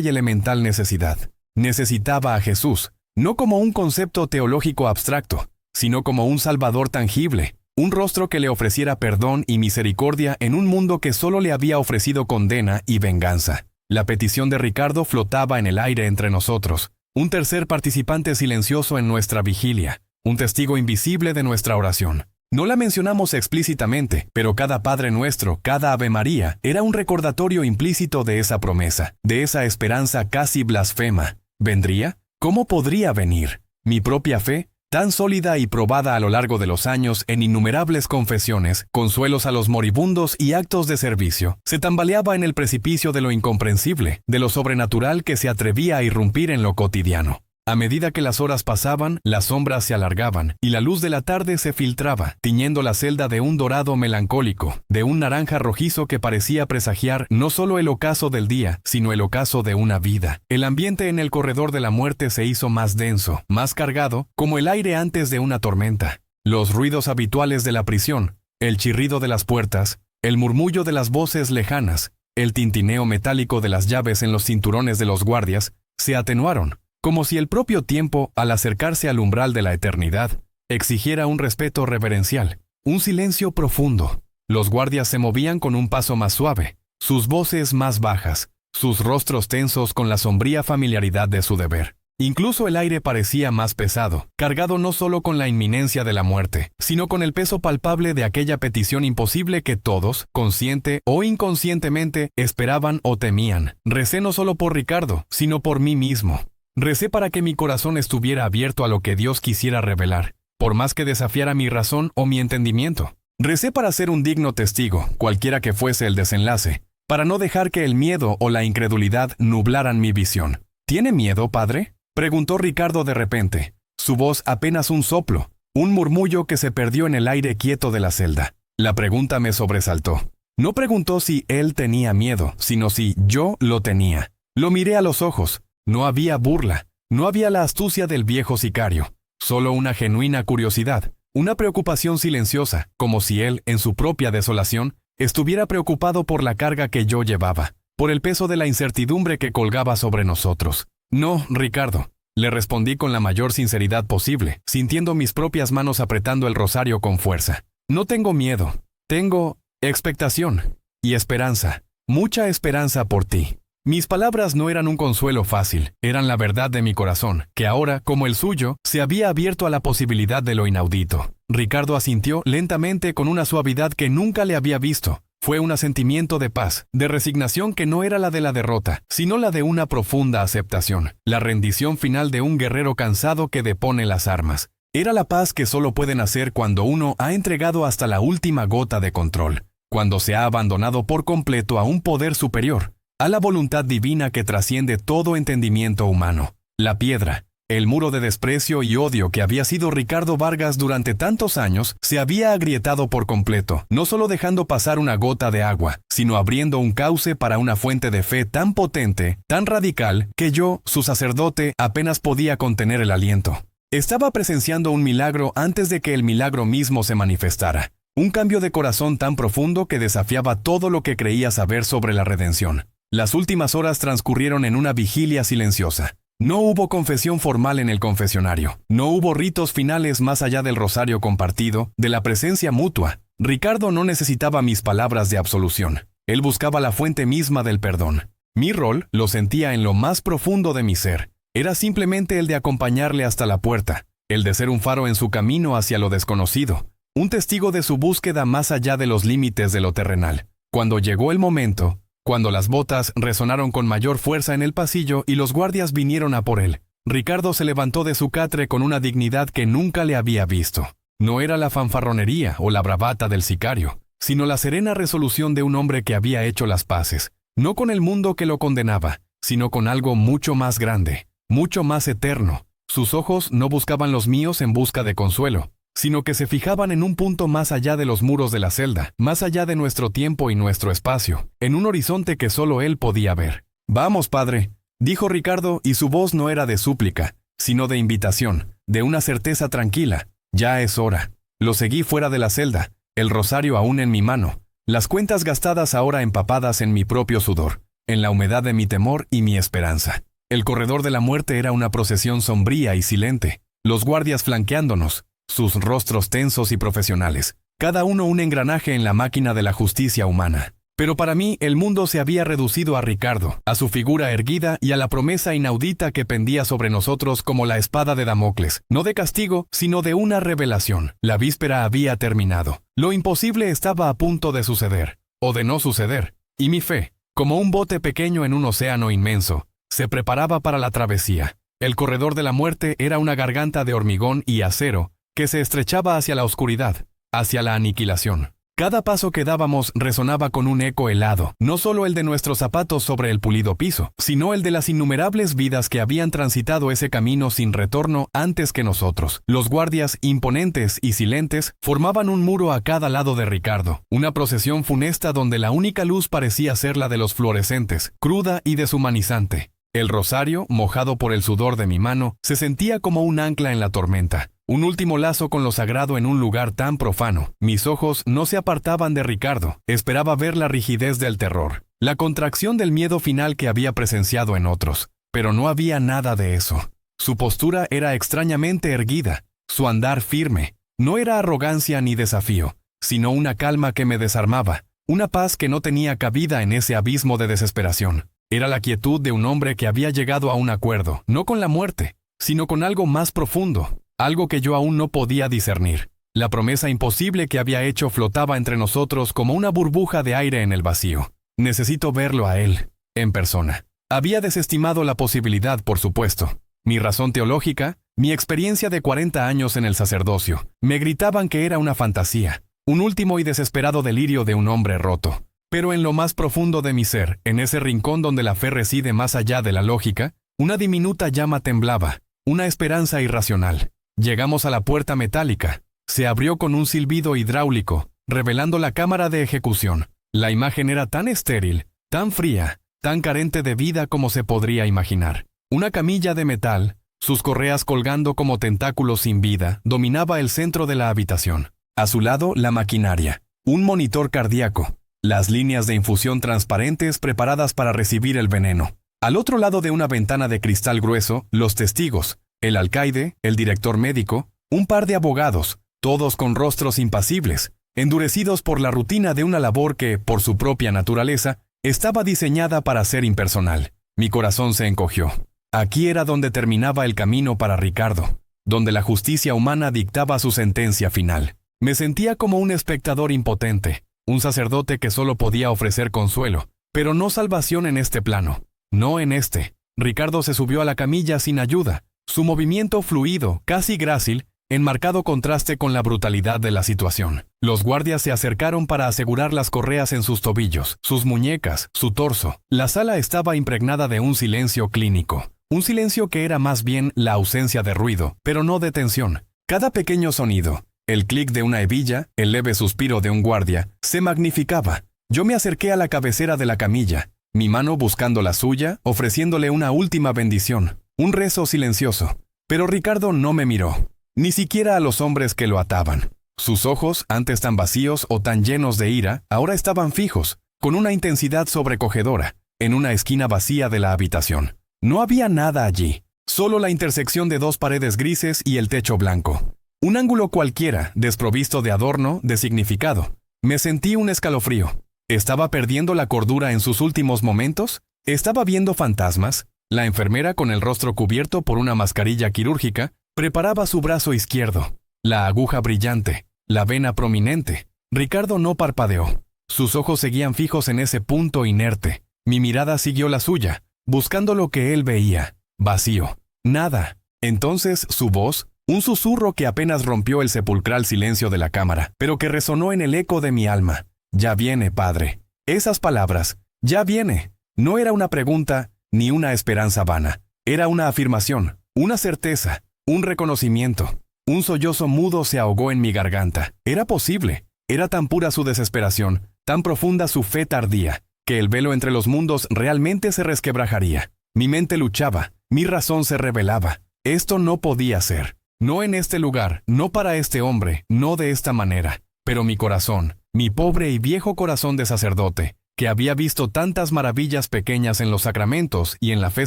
y elemental necesidad. Necesitaba a Jesús, no como un concepto teológico abstracto, sino como un Salvador tangible, un rostro que le ofreciera perdón y misericordia en un mundo que solo le había ofrecido condena y venganza. La petición de Ricardo flotaba en el aire entre nosotros, un tercer participante silencioso en nuestra vigilia, un testigo invisible de nuestra oración. No la mencionamos explícitamente, pero cada Padre Nuestro, cada Ave María, era un recordatorio implícito de esa promesa, de esa esperanza casi blasfema. ¿Vendría? ¿Cómo podría venir? Mi propia fe, tan sólida y probada a lo largo de los años en innumerables confesiones, consuelos a los moribundos y actos de servicio, se tambaleaba en el precipicio de lo incomprensible, de lo sobrenatural que se atrevía a irrumpir en lo cotidiano. A medida que las horas pasaban, las sombras se alargaban y la luz de la tarde se filtraba, tiñendo la celda de un dorado melancólico, de un naranja rojizo que parecía presagiar no solo el ocaso del día, sino el ocaso de una vida. El ambiente en el corredor de la muerte se hizo más denso, más cargado, como el aire antes de una tormenta. Los ruidos habituales de la prisión, el chirrido de las puertas, el murmullo de las voces lejanas, el tintineo metálico de las llaves en los cinturones de los guardias, se atenuaron, como si el propio tiempo, al acercarse al umbral de la eternidad, exigiera un respeto reverencial, un silencio profundo. Los guardias se movían con un paso más suave, sus voces más bajas, sus rostros tensos con la sombría familiaridad de su deber. Incluso el aire parecía más pesado, cargado no solo con la inminencia de la muerte, sino con el peso palpable de aquella petición imposible que todos, consciente o inconscientemente, esperaban o temían. Recé no solo por Ricardo, sino por mí mismo. Recé para que mi corazón estuviera abierto a lo que Dios quisiera revelar, por más que desafiara mi razón o mi entendimiento. Recé para ser un digno testigo, cualquiera que fuese el desenlace, para no dejar que el miedo o la incredulidad nublaran mi visión. ¿Tiene miedo, padre?, preguntó Ricardo de repente, su voz apenas un soplo, un murmullo que se perdió en el aire quieto de la celda. La pregunta me sobresaltó. No preguntó si él tenía miedo, sino si yo lo tenía. Lo miré a los ojos. No había burla, no había la astucia del viejo sicario, solo una genuina curiosidad, una preocupación silenciosa, como si él, en su propia desolación, estuviera preocupado por la carga que yo llevaba, por el peso de la incertidumbre que colgaba sobre nosotros. No, Ricardo, le respondí con la mayor sinceridad posible, sintiendo mis propias manos apretando el rosario con fuerza. No tengo miedo, tengo expectación y esperanza, mucha esperanza por ti. Mis palabras no eran un consuelo fácil, eran la verdad de mi corazón, que ahora, como el suyo, se había abierto a la posibilidad de lo inaudito. Ricardo asintió lentamente con una suavidad que nunca le había visto. Fue un asentimiento de paz, de resignación que no era la de la derrota, sino la de una profunda aceptación, la rendición final de un guerrero cansado que depone las armas. Era la paz que solo puede nacer cuando uno ha entregado hasta la última gota de control, cuando se ha abandonado por completo a un poder superior, a la voluntad divina que trasciende todo entendimiento humano. La piedra, el muro de desprecio y odio que había sido Ricardo Vargas durante tantos años, se había agrietado por completo, no solo dejando pasar una gota de agua, sino abriendo un cauce para una fuente de fe tan potente, tan radical, que yo, su sacerdote, apenas podía contener el aliento. Estaba presenciando un milagro antes de que el milagro mismo se manifestara. Un cambio de corazón tan profundo que desafiaba todo lo que creía saber sobre la redención. Las últimas horas transcurrieron en una vigilia silenciosa. No hubo confesión formal en el confesionario. No hubo ritos finales más allá del rosario compartido, de la presencia mutua. Ricardo no necesitaba mis palabras de absolución. Él buscaba la fuente misma del perdón. Mi rol, lo sentía en lo más profundo de mi ser, era simplemente el de acompañarle hasta la puerta, el de ser un faro en su camino hacia lo desconocido, un testigo de su búsqueda más allá de los límites de lo terrenal. Cuando llegó el momento, cuando las botas resonaron con mayor fuerza en el pasillo y los guardias vinieron a por él, Ricardo se levantó de su catre con una dignidad que nunca le había visto. No era la fanfarronería o la bravata del sicario, sino la serena resolución de un hombre que había hecho las paces, no con el mundo que lo condenaba, sino con algo mucho más grande, mucho más eterno. Sus ojos no buscaban los míos en busca de consuelo, sino que se fijaban en un punto más allá de los muros de la celda, más allá de nuestro tiempo y nuestro espacio, en un horizonte que solo él podía ver. «Vamos, padre», dijo Ricardo, y su voz no era de súplica, sino de invitación, de una certeza tranquila. «Ya es hora». Lo seguí fuera de la celda, el rosario aún en mi mano, las cuentas gastadas ahora empapadas en mi propio sudor, en la humedad de mi temor y mi esperanza. El corredor de la muerte era una procesión sombría y silente, los guardias flanqueándonos, sus rostros tensos y profesionales, cada uno un engranaje en la máquina de la justicia humana. Pero para mí el mundo se había reducido a Ricardo, a su figura erguida y a la promesa inaudita que pendía sobre nosotros como la espada de Damocles, no de castigo, sino de una revelación. La víspera había terminado. Lo imposible estaba a punto de suceder, o de no suceder, y mi fe, como un bote pequeño en un océano inmenso, se preparaba para la travesía. El corredor de la muerte era una garganta de hormigón y acero que se estrechaba hacia la oscuridad, hacia la aniquilación. Cada paso que dábamos resonaba con un eco helado, no solo el de nuestros zapatos sobre el pulido piso, sino el de las innumerables vidas que habían transitado ese camino sin retorno antes que nosotros. Los guardias, imponentes y silentes, formaban un muro a cada lado de Ricardo, una procesión funesta donde la única luz parecía ser la de los fluorescentes, cruda y deshumanizante. El rosario, mojado por el sudor de mi mano, se sentía como un ancla en la tormenta. Un último lazo con lo sagrado en un lugar tan profano. Mis ojos no se apartaban de Ricardo. Esperaba ver la rigidez del terror, la contracción del miedo final que había presenciado en otros. Pero no había nada de eso. Su postura era extrañamente erguida, su andar firme. No era arrogancia ni desafío, sino una calma que me desarmaba, una paz que no tenía cabida en ese abismo de desesperación. Era la quietud de un hombre que había llegado a un acuerdo, no con la muerte, sino con algo más profundo. Algo que yo aún no podía discernir. La promesa imposible que había hecho flotaba entre nosotros como una burbuja de aire en el vacío. Necesito verlo a él, en persona. Había desestimado la posibilidad, por supuesto. Mi razón teológica, mi experiencia de 40 años en el sacerdocio, me gritaban que era una fantasía, un último y desesperado delirio de un hombre roto. Pero en lo más profundo de mi ser, en ese rincón donde la fe reside más allá de la lógica, una diminuta llama temblaba, una esperanza irracional. Llegamos a la puerta metálica. Se abrió con un silbido hidráulico, revelando la cámara de ejecución. La imagen era tan estéril, tan fría, tan carente de vida como se podría imaginar. Una camilla de metal, sus correas colgando como tentáculos sin vida, dominaba el centro de la habitación. A su lado, la maquinaria, un monitor cardíaco, las líneas de infusión transparentes preparadas para recibir el veneno. Al otro lado de una ventana de cristal grueso, los testigos, el alcaide, el director médico, un par de abogados, todos con rostros impasibles, endurecidos por la rutina de una labor que, por su propia naturaleza, estaba diseñada para ser impersonal. Mi corazón se encogió. Aquí era donde terminaba el camino para Ricardo, donde la justicia humana dictaba su sentencia final. Me sentía como un espectador impotente, un sacerdote que solo podía ofrecer consuelo, pero no salvación en este plano, no en este. Ricardo se subió a la camilla sin ayuda. Su movimiento fluido, casi grácil, en marcado contraste con la brutalidad de la situación. Los guardias se acercaron para asegurar las correas en sus tobillos, sus muñecas, su torso. La sala estaba impregnada de un silencio clínico. Un silencio que era más bien la ausencia de ruido, pero no de tensión. Cada pequeño sonido, el clic de una hebilla, el leve suspiro de un guardia, se magnificaba. Yo me acerqué a la cabecera de la camilla, mi mano buscando la suya, ofreciéndole una última bendición. Un rezo silencioso. Pero Ricardo no me miró, ni siquiera a los hombres que lo ataban. Sus ojos, antes tan vacíos o tan llenos de ira, ahora estaban fijos, con una intensidad sobrecogedora, en una esquina vacía de la habitación. No había nada allí, solo la intersección de dos paredes grises y el techo blanco. Un ángulo cualquiera, desprovisto de adorno, de significado. Me sentí un escalofrío. ¿Estaba perdiendo la cordura en sus últimos momentos? ¿Estaba viendo fantasmas? La enfermera, con el rostro cubierto por una mascarilla quirúrgica, preparaba su brazo izquierdo. La aguja brillante, la vena prominente. Ricardo no parpadeó. Sus ojos seguían fijos en ese punto inerte. Mi mirada siguió la suya, buscando lo que él veía. Vacío. Nada. Entonces su voz, un susurro que apenas rompió el sepulcral silencio de la cámara, pero que resonó en el eco de mi alma. Ya viene, padre. Esas palabras, ya viene. No era una pregunta, ni una esperanza vana. Era una afirmación, una certeza, un reconocimiento. Un sollozo mudo se ahogó en mi garganta. Era posible. Era tan pura su desesperación, tan profunda su fe tardía, que el velo entre los mundos realmente se resquebrajaría. Mi mente luchaba, mi razón se rebelaba. Esto no podía ser. No en este lugar, no para este hombre, no de esta manera. Pero mi corazón, mi pobre y viejo corazón de sacerdote, que había visto tantas maravillas pequeñas en los sacramentos y en la fe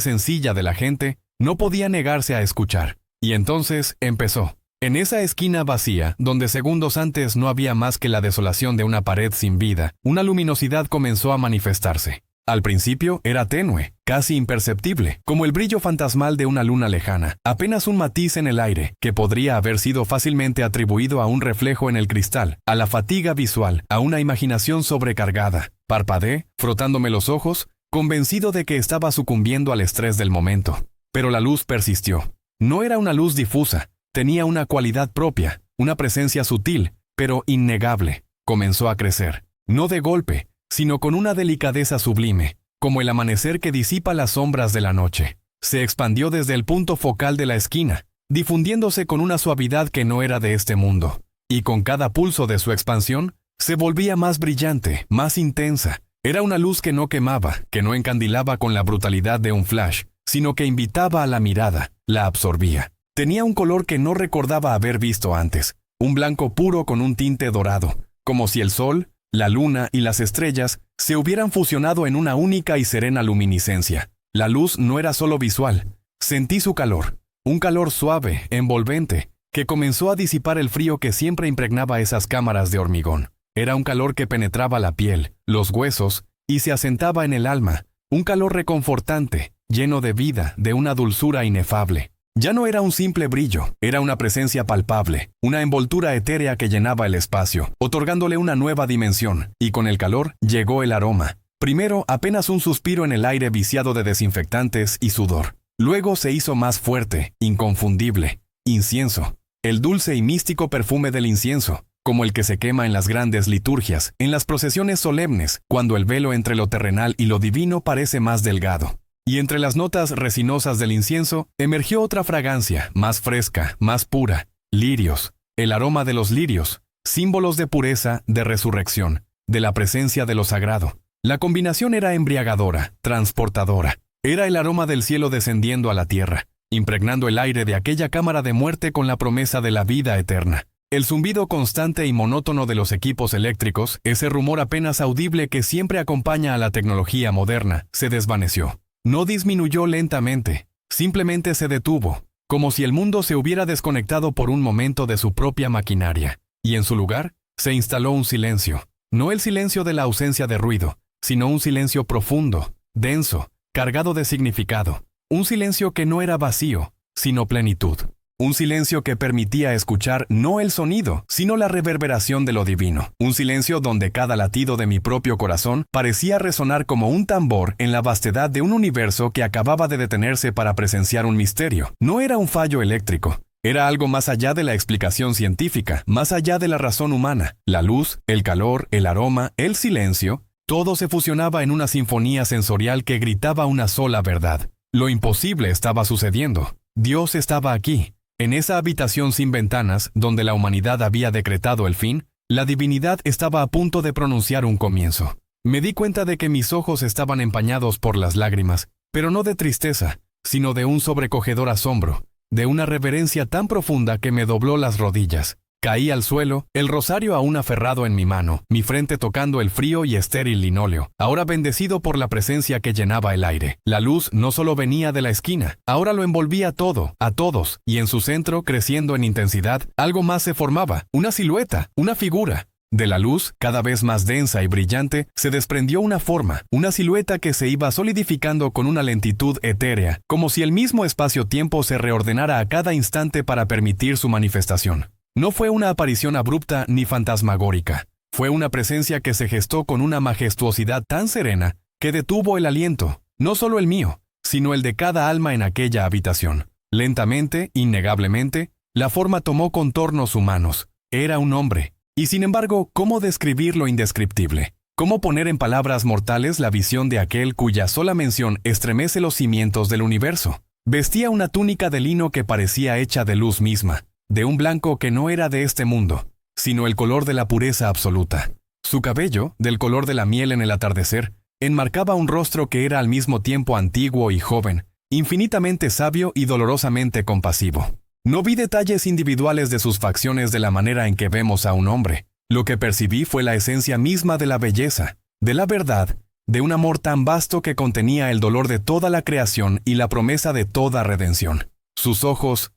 sencilla de la gente, no podía negarse a escuchar. Y entonces empezó. En esa esquina vacía, donde segundos antes no había más que la desolación de una pared sin vida, una luminosidad comenzó a manifestarse. Al principio era tenue, casi imperceptible, como el brillo fantasmal de una luna lejana, apenas un matiz en el aire, que podría haber sido fácilmente atribuido a un reflejo en el cristal, a la fatiga visual, a una imaginación sobrecargada. Parpadeé, frotándome los ojos, convencido de que estaba sucumbiendo al estrés del momento. Pero la luz persistió. No era una luz difusa, tenía una cualidad propia, una presencia sutil, pero innegable. Comenzó a crecer, no de golpe, sino con una delicadeza sublime, como el amanecer que disipa las sombras de la noche. Se expandió desde el punto focal de la esquina, difundiéndose con una suavidad que no era de este mundo, y con cada pulso de su expansión, se volvía más brillante, más intensa. Era una luz que no quemaba, que no encandilaba con la brutalidad de un flash, sino que invitaba a la mirada, la absorbía. Tenía un color que no recordaba haber visto antes, un blanco puro con un tinte dorado, como si el sol, la luna y las estrellas se hubieran fusionado en una única y serena luminiscencia. La luz no era solo visual. Sentí su calor, un calor suave, envolvente, que comenzó a disipar el frío que siempre impregnaba esas cámaras de hormigón. Era un calor que penetraba la piel, los huesos, y se asentaba en el alma, un calor reconfortante, lleno de vida, de una dulzura inefable. Ya no era un simple brillo, era una presencia palpable, una envoltura etérea que llenaba el espacio, otorgándole una nueva dimensión, y con el calor llegó el aroma. Primero apenas un suspiro en el aire viciado de desinfectantes y sudor. Luego se hizo más fuerte, inconfundible, incienso. El dulce y místico perfume del incienso, como el que se quema en las grandes liturgias, en las procesiones solemnes, cuando el velo entre lo terrenal y lo divino parece más delgado. Y entre las notas resinosas del incienso, emergió otra fragancia, más fresca, más pura. Lirios, el aroma de los lirios, símbolos de pureza, de resurrección, de la presencia de lo sagrado. La combinación era embriagadora, transportadora. Era el aroma del cielo descendiendo a la tierra, impregnando el aire de aquella cámara de muerte con la promesa de la vida eterna. El zumbido constante y monótono de los equipos eléctricos, ese rumor apenas audible que siempre acompaña a la tecnología moderna, se desvaneció. No disminuyó lentamente, simplemente se detuvo, como si el mundo se hubiera desconectado por un momento de su propia maquinaria, y en su lugar se instaló un silencio. No el silencio de la ausencia de ruido, sino un silencio profundo, denso, cargado de significado. Un silencio que no era vacío, sino plenitud. Un silencio que permitía escuchar no el sonido, sino la reverberación de lo divino. Un silencio donde cada latido de mi propio corazón parecía resonar como un tambor en la vastedad de un universo que acababa de detenerse para presenciar un misterio. No era un fallo eléctrico. Era algo más allá de la explicación científica, más allá de la razón humana. La luz, el calor, el aroma, el silencio, todo se fusionaba en una sinfonía sensorial que gritaba una sola verdad. Lo imposible estaba sucediendo. Dios estaba aquí. En esa habitación sin ventanas, donde la humanidad había decretado el fin, la divinidad estaba a punto de pronunciar un comienzo. Me di cuenta de que mis ojos estaban empañados por las lágrimas, pero no de tristeza, sino de un sobrecogedor asombro, de una reverencia tan profunda que me dobló las rodillas. Caí al suelo, el rosario aún aferrado en mi mano, mi frente tocando el frío y estéril linóleo, ahora bendecido por la presencia que llenaba el aire. La luz no solo venía de la esquina, ahora lo envolvía todo, a todos, y en su centro, creciendo en intensidad, algo más se formaba, una silueta, una figura. De la luz, cada vez más densa y brillante, se desprendió una forma, una silueta que se iba solidificando con una lentitud etérea, como si el mismo espacio-tiempo se reordenara a cada instante para permitir su manifestación. No fue una aparición abrupta ni fantasmagórica. Fue una presencia que se gestó con una majestuosidad tan serena que detuvo el aliento, no solo el mío, sino el de cada alma en aquella habitación. Lentamente, innegablemente, la forma tomó contornos humanos. Era un hombre. Y sin embargo, ¿cómo describir lo indescriptible? ¿Cómo poner en palabras mortales la visión de aquel cuya sola mención estremece los cimientos del universo? Vestía una túnica de lino que parecía hecha de luz misma, de un blanco que no era de este mundo, sino el color de la pureza absoluta. Su cabello, del color de la miel en el atardecer, enmarcaba un rostro que era al mismo tiempo antiguo y joven, infinitamente sabio y dolorosamente compasivo. No vi detalles individuales de sus facciones de la manera en que vemos a un hombre. Lo que percibí fue la esencia misma de la belleza, de la verdad, de un amor tan vasto que contenía el dolor de toda la creación y la promesa de toda redención. Sus ojos,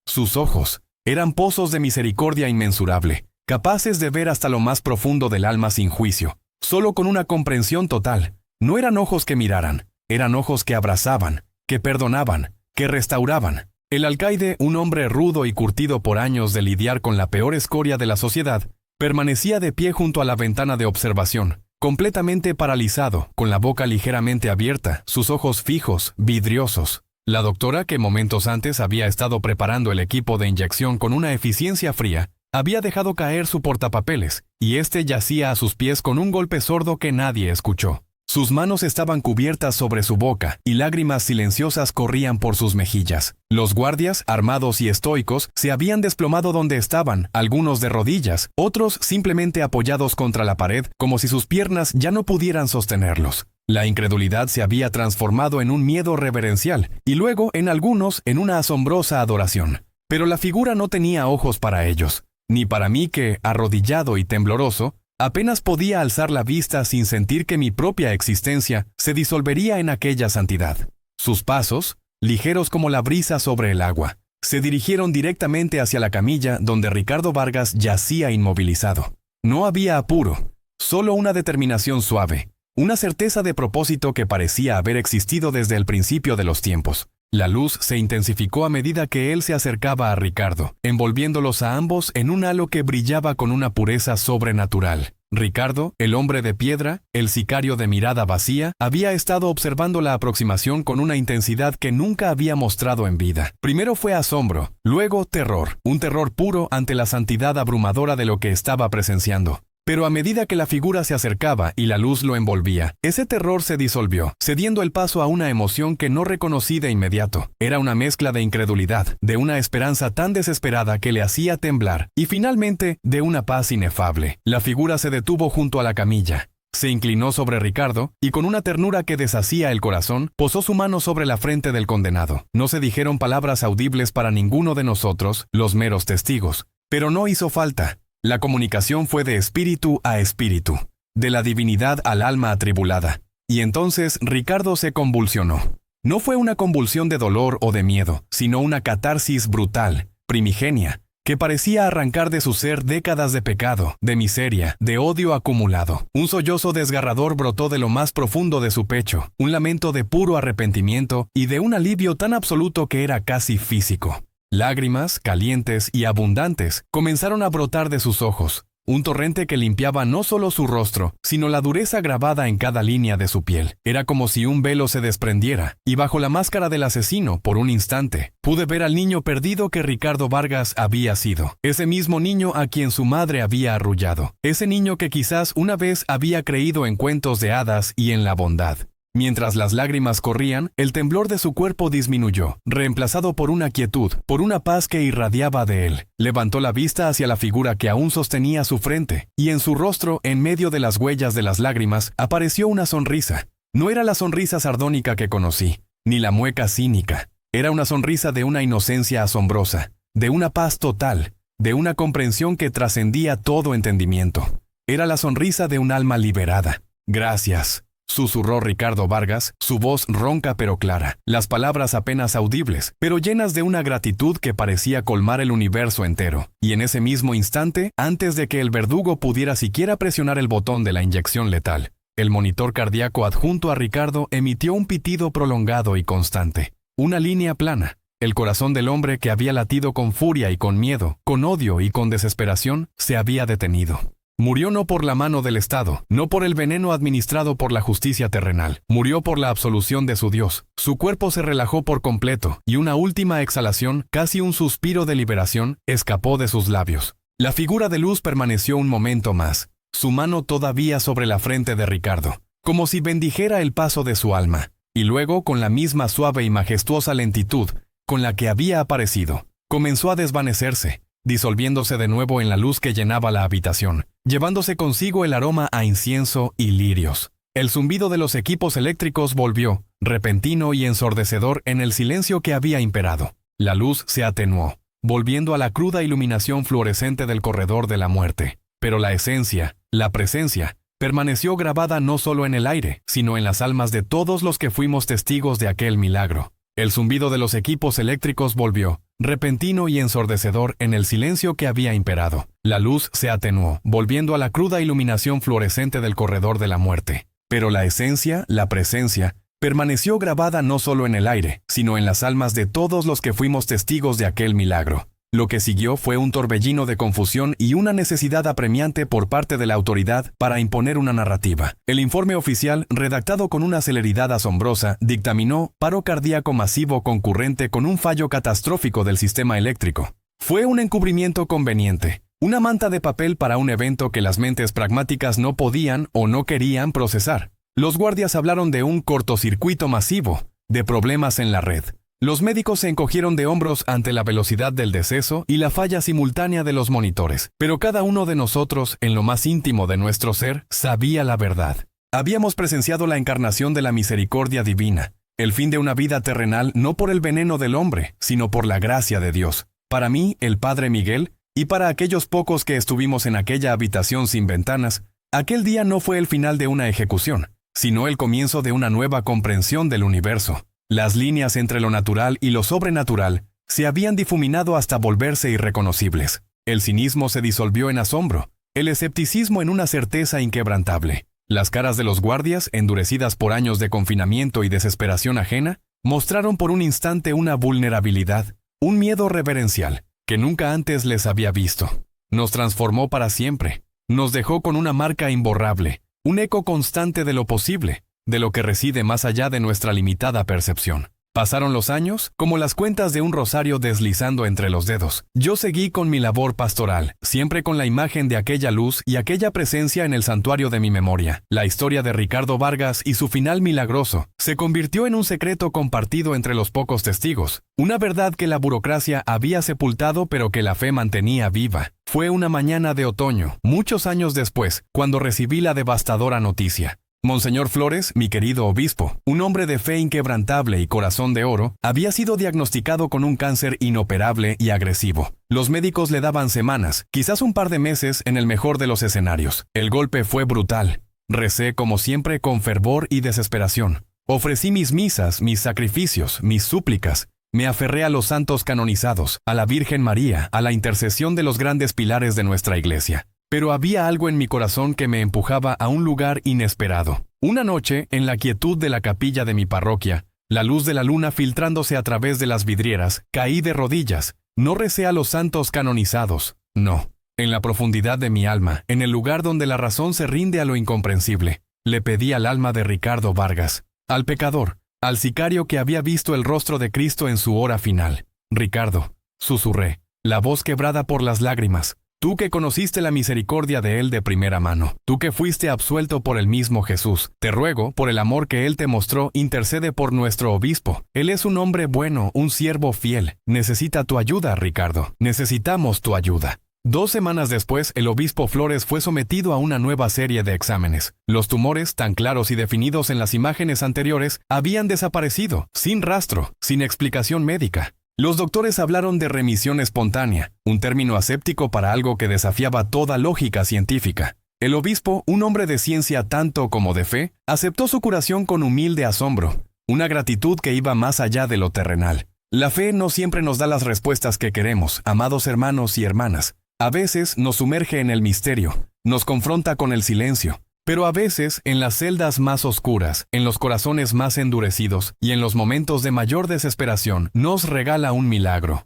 sus ojos, eran pozos de misericordia inmensurable, capaces de ver hasta lo más profundo del alma sin juicio, solo con una comprensión total. No eran ojos que miraran, eran ojos que abrazaban, que perdonaban, que restauraban. El alcaide, un hombre rudo y curtido por años de lidiar con la peor escoria de la sociedad, permanecía de pie junto a la ventana de observación, completamente paralizado, con la boca ligeramente abierta, sus ojos fijos, vidriosos. La doctora, que momentos antes había estado preparando el equipo de inyección con una eficiencia fría, había dejado caer su portapapeles, y éste yacía a sus pies con un golpe sordo que nadie escuchó. Sus manos estaban cubiertas sobre su boca, y lágrimas silenciosas corrían por sus mejillas. Los guardias, armados y estoicos, se habían desplomado donde estaban, algunos de rodillas, otros simplemente apoyados contra la pared, como si sus piernas ya no pudieran sostenerlos. La incredulidad se había transformado en un miedo reverencial, y luego, en algunos, en una asombrosa adoración. Pero la figura no tenía ojos para ellos, ni para mí que, arrodillado y tembloroso, apenas podía alzar la vista sin sentir que mi propia existencia se disolvería en aquella santidad. Sus pasos, ligeros como la brisa sobre el agua, se dirigieron directamente hacia la camilla donde Ricardo Vargas yacía inmovilizado. No había apuro, solo una determinación suave, una certeza de propósito que parecía haber existido desde el principio de los tiempos. La luz se intensificó a medida que él se acercaba a Ricardo, envolviéndolos a ambos en un halo que brillaba con una pureza sobrenatural. Ricardo, el hombre de piedra, el sicario de mirada vacía, había estado observando la aproximación con una intensidad que nunca había mostrado en vida. Primero fue asombro, luego terror, un terror puro ante la santidad abrumadora de lo que estaba presenciando. Pero a medida que la figura se acercaba y la luz lo envolvía, ese terror se disolvió, cediendo el paso a una emoción que no reconocí de inmediato. Era una mezcla de incredulidad, de una esperanza tan desesperada que le hacía temblar, y finalmente, de una paz inefable. La figura se detuvo junto a la camilla. Se inclinó sobre Ricardo, y con una ternura que deshacía el corazón, posó su mano sobre la frente del condenado. No se dijeron palabras audibles para ninguno de nosotros, los meros testigos. Pero no hizo falta. La comunicación fue de espíritu a espíritu, de la divinidad al alma atribulada. Y entonces Ricardo se convulsionó. No fue una convulsión de dolor o de miedo, sino una catarsis brutal, primigenia, que parecía arrancar de su ser décadas de pecado, de miseria, de odio acumulado. Un sollozo desgarrador brotó de lo más profundo de su pecho, un lamento de puro arrepentimiento y de un alivio tan absoluto que era casi físico. Lágrimas, calientes y abundantes, comenzaron a brotar de sus ojos, un torrente que limpiaba no solo su rostro, sino la dureza grabada en cada línea de su piel. Era como si un velo se desprendiera, y bajo la máscara del asesino, por un instante, pude ver al niño perdido que Ricardo Vargas había sido. Ese mismo niño a quien su madre había arrullado. Ese niño que quizás una vez había creído en cuentos de hadas y en la bondad. Mientras las lágrimas corrían, el temblor de su cuerpo disminuyó, reemplazado por una quietud, por una paz que irradiaba de él. Levantó la vista hacia la figura que aún sostenía su frente, y en su rostro, en medio de las huellas de las lágrimas, apareció una sonrisa. No era la sonrisa sardónica que conocí, ni la mueca cínica. Era una sonrisa de una inocencia asombrosa, de una paz total, de una comprensión que trascendía todo entendimiento. Era la sonrisa de un alma liberada. «Gracias», susurró Ricardo Vargas, su voz ronca pero clara, las palabras apenas audibles, pero llenas de una gratitud que parecía colmar el universo entero. Y en ese mismo instante, antes de que el verdugo pudiera siquiera presionar el botón de la inyección letal, el monitor cardíaco adjunto a Ricardo emitió un pitido prolongado y constante. Una línea plana. El corazón del hombre que había latido con furia y con miedo, con odio y con desesperación, se había detenido. Murió no por la mano del Estado, no por el veneno administrado por la justicia terrenal. Murió por la absolución de su Dios. Su cuerpo se relajó por completo, y una última exhalación, casi un suspiro de liberación, escapó de sus labios. La figura de luz permaneció un momento más, su mano todavía sobre la frente de Ricardo, como si bendijera el paso de su alma, y luego, con la misma suave y majestuosa lentitud con la que había aparecido, comenzó a desvanecerse, disolviéndose de nuevo en la luz que llenaba la habitación, llevándose consigo el aroma a incienso y lirios. El zumbido de los equipos eléctricos volvió, repentino y ensordecedor en el silencio que había imperado. La luz se atenuó, volviendo a la cruda iluminación fluorescente del corredor de la muerte. Pero la esencia, la presencia, permaneció grabada no solo en el aire, sino en las almas de todos los que fuimos testigos de aquel milagro. El zumbido de los equipos eléctricos volvió, repentino y ensordecedor en el silencio que había imperado. La luz se atenuó, volviendo a la cruda iluminación fluorescente del corredor de la muerte. Pero la esencia, la presencia, permaneció grabada no solo en el aire, sino en las almas de todos los que fuimos testigos de aquel milagro. Lo que siguió fue un torbellino de confusión y una necesidad apremiante por parte de la autoridad para imponer una narrativa. El informe oficial, redactado con una celeridad asombrosa, dictaminó paro cardíaco masivo concurrente con un fallo catastrófico del sistema eléctrico. Fue un encubrimiento conveniente, una manta de papel para un evento que las mentes pragmáticas no podían o no querían procesar. Los guardias hablaron de un cortocircuito masivo, de problemas en la red. Los médicos se encogieron de hombros ante la velocidad del deceso y la falla simultánea de los monitores. Pero cada uno de nosotros, en lo más íntimo de nuestro ser, sabía la verdad. Habíamos presenciado la encarnación de la misericordia divina, el fin de una vida terrenal no por el veneno del hombre, sino por la gracia de Dios. Para mí, el Padre Miguel, y para aquellos pocos que estuvimos en aquella habitación sin ventanas, aquel día no fue el final de una ejecución, sino el comienzo de una nueva comprensión del universo. Las líneas entre lo natural y lo sobrenatural se habían difuminado hasta volverse irreconocibles. El cinismo se disolvió en asombro, el escepticismo en una certeza inquebrantable. Las caras de los guardias, endurecidas por años de confinamiento y desesperación ajena, mostraron por un instante una vulnerabilidad, un miedo reverencial, que nunca antes les había visto. Nos transformó para siempre, nos dejó con una marca imborrable, un eco constante de lo posible, de lo que reside más allá de nuestra limitada percepción. Pasaron los años, como las cuentas de un rosario deslizando entre los dedos. Yo seguí con mi labor pastoral, siempre con la imagen de aquella luz y aquella presencia en el santuario de mi memoria. La historia de Ricardo Vargas y su final milagroso se convirtió en un secreto compartido entre los pocos testigos, una verdad que la burocracia había sepultado pero que la fe mantenía viva. Fue una mañana de otoño, muchos años después, cuando recibí la devastadora noticia. Monseñor Flores, mi querido obispo, un hombre de fe inquebrantable y corazón de oro, había sido diagnosticado con un cáncer inoperable y agresivo. Los médicos le daban semanas, quizás un par de meses en el mejor de los escenarios. El golpe fue brutal. Recé como siempre con fervor y desesperación. Ofrecí mis misas, mis sacrificios, mis súplicas. Me aferré a los santos canonizados, a la Virgen María, a la intercesión de los grandes pilares de nuestra Iglesia. Pero había algo en mi corazón que me empujaba a un lugar inesperado. Una noche, en la quietud de la capilla de mi parroquia, la luz de la luna filtrándose a través de las vidrieras, caí de rodillas. No recé a los santos canonizados, no. En la profundidad de mi alma, en el lugar donde la razón se rinde a lo incomprensible, le pedí al alma de Ricardo Vargas, al pecador, al sicario que había visto el rostro de Cristo en su hora final. Ricardo, susurré, la voz quebrada por las lágrimas. Tú que conociste la misericordia de Él de primera mano, tú que fuiste absuelto por el mismo Jesús, te ruego, por el amor que Él te mostró, intercede por nuestro obispo. Él es un hombre bueno, un siervo fiel. Necesita tu ayuda, Ricardo. Necesitamos tu ayuda. 2 semanas después, el obispo Flores fue sometido a una nueva serie de exámenes. Los tumores, tan claros y definidos en las imágenes anteriores, habían desaparecido, sin rastro, sin explicación médica. Los doctores hablaron de remisión espontánea, un término aséptico para algo que desafiaba toda lógica científica. El obispo, un hombre de ciencia tanto como de fe, aceptó su curación con humilde asombro, una gratitud que iba más allá de lo terrenal. La fe no siempre nos da las respuestas que queremos, amados hermanos y hermanas. A veces nos sumerge en el misterio, nos confronta con el silencio. Pero a veces, en las celdas más oscuras, en los corazones más endurecidos y en los momentos de mayor desesperación, nos regala un milagro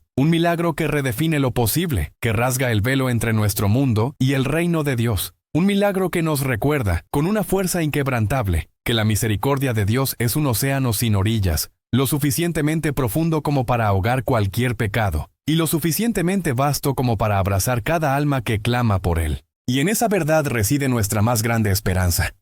que redefine lo posible, que rasga el velo entre nuestro mundo y el reino de Dios. Un milagro que nos recuerda, con una fuerza inquebrantable, que la misericordia de Dios es un océano sin orillas, lo suficientemente profundo como para ahogar cualquier pecado, y lo suficientemente vasto como para abrazar cada alma que clama por él. Y en esa verdad reside nuestra más grande esperanza.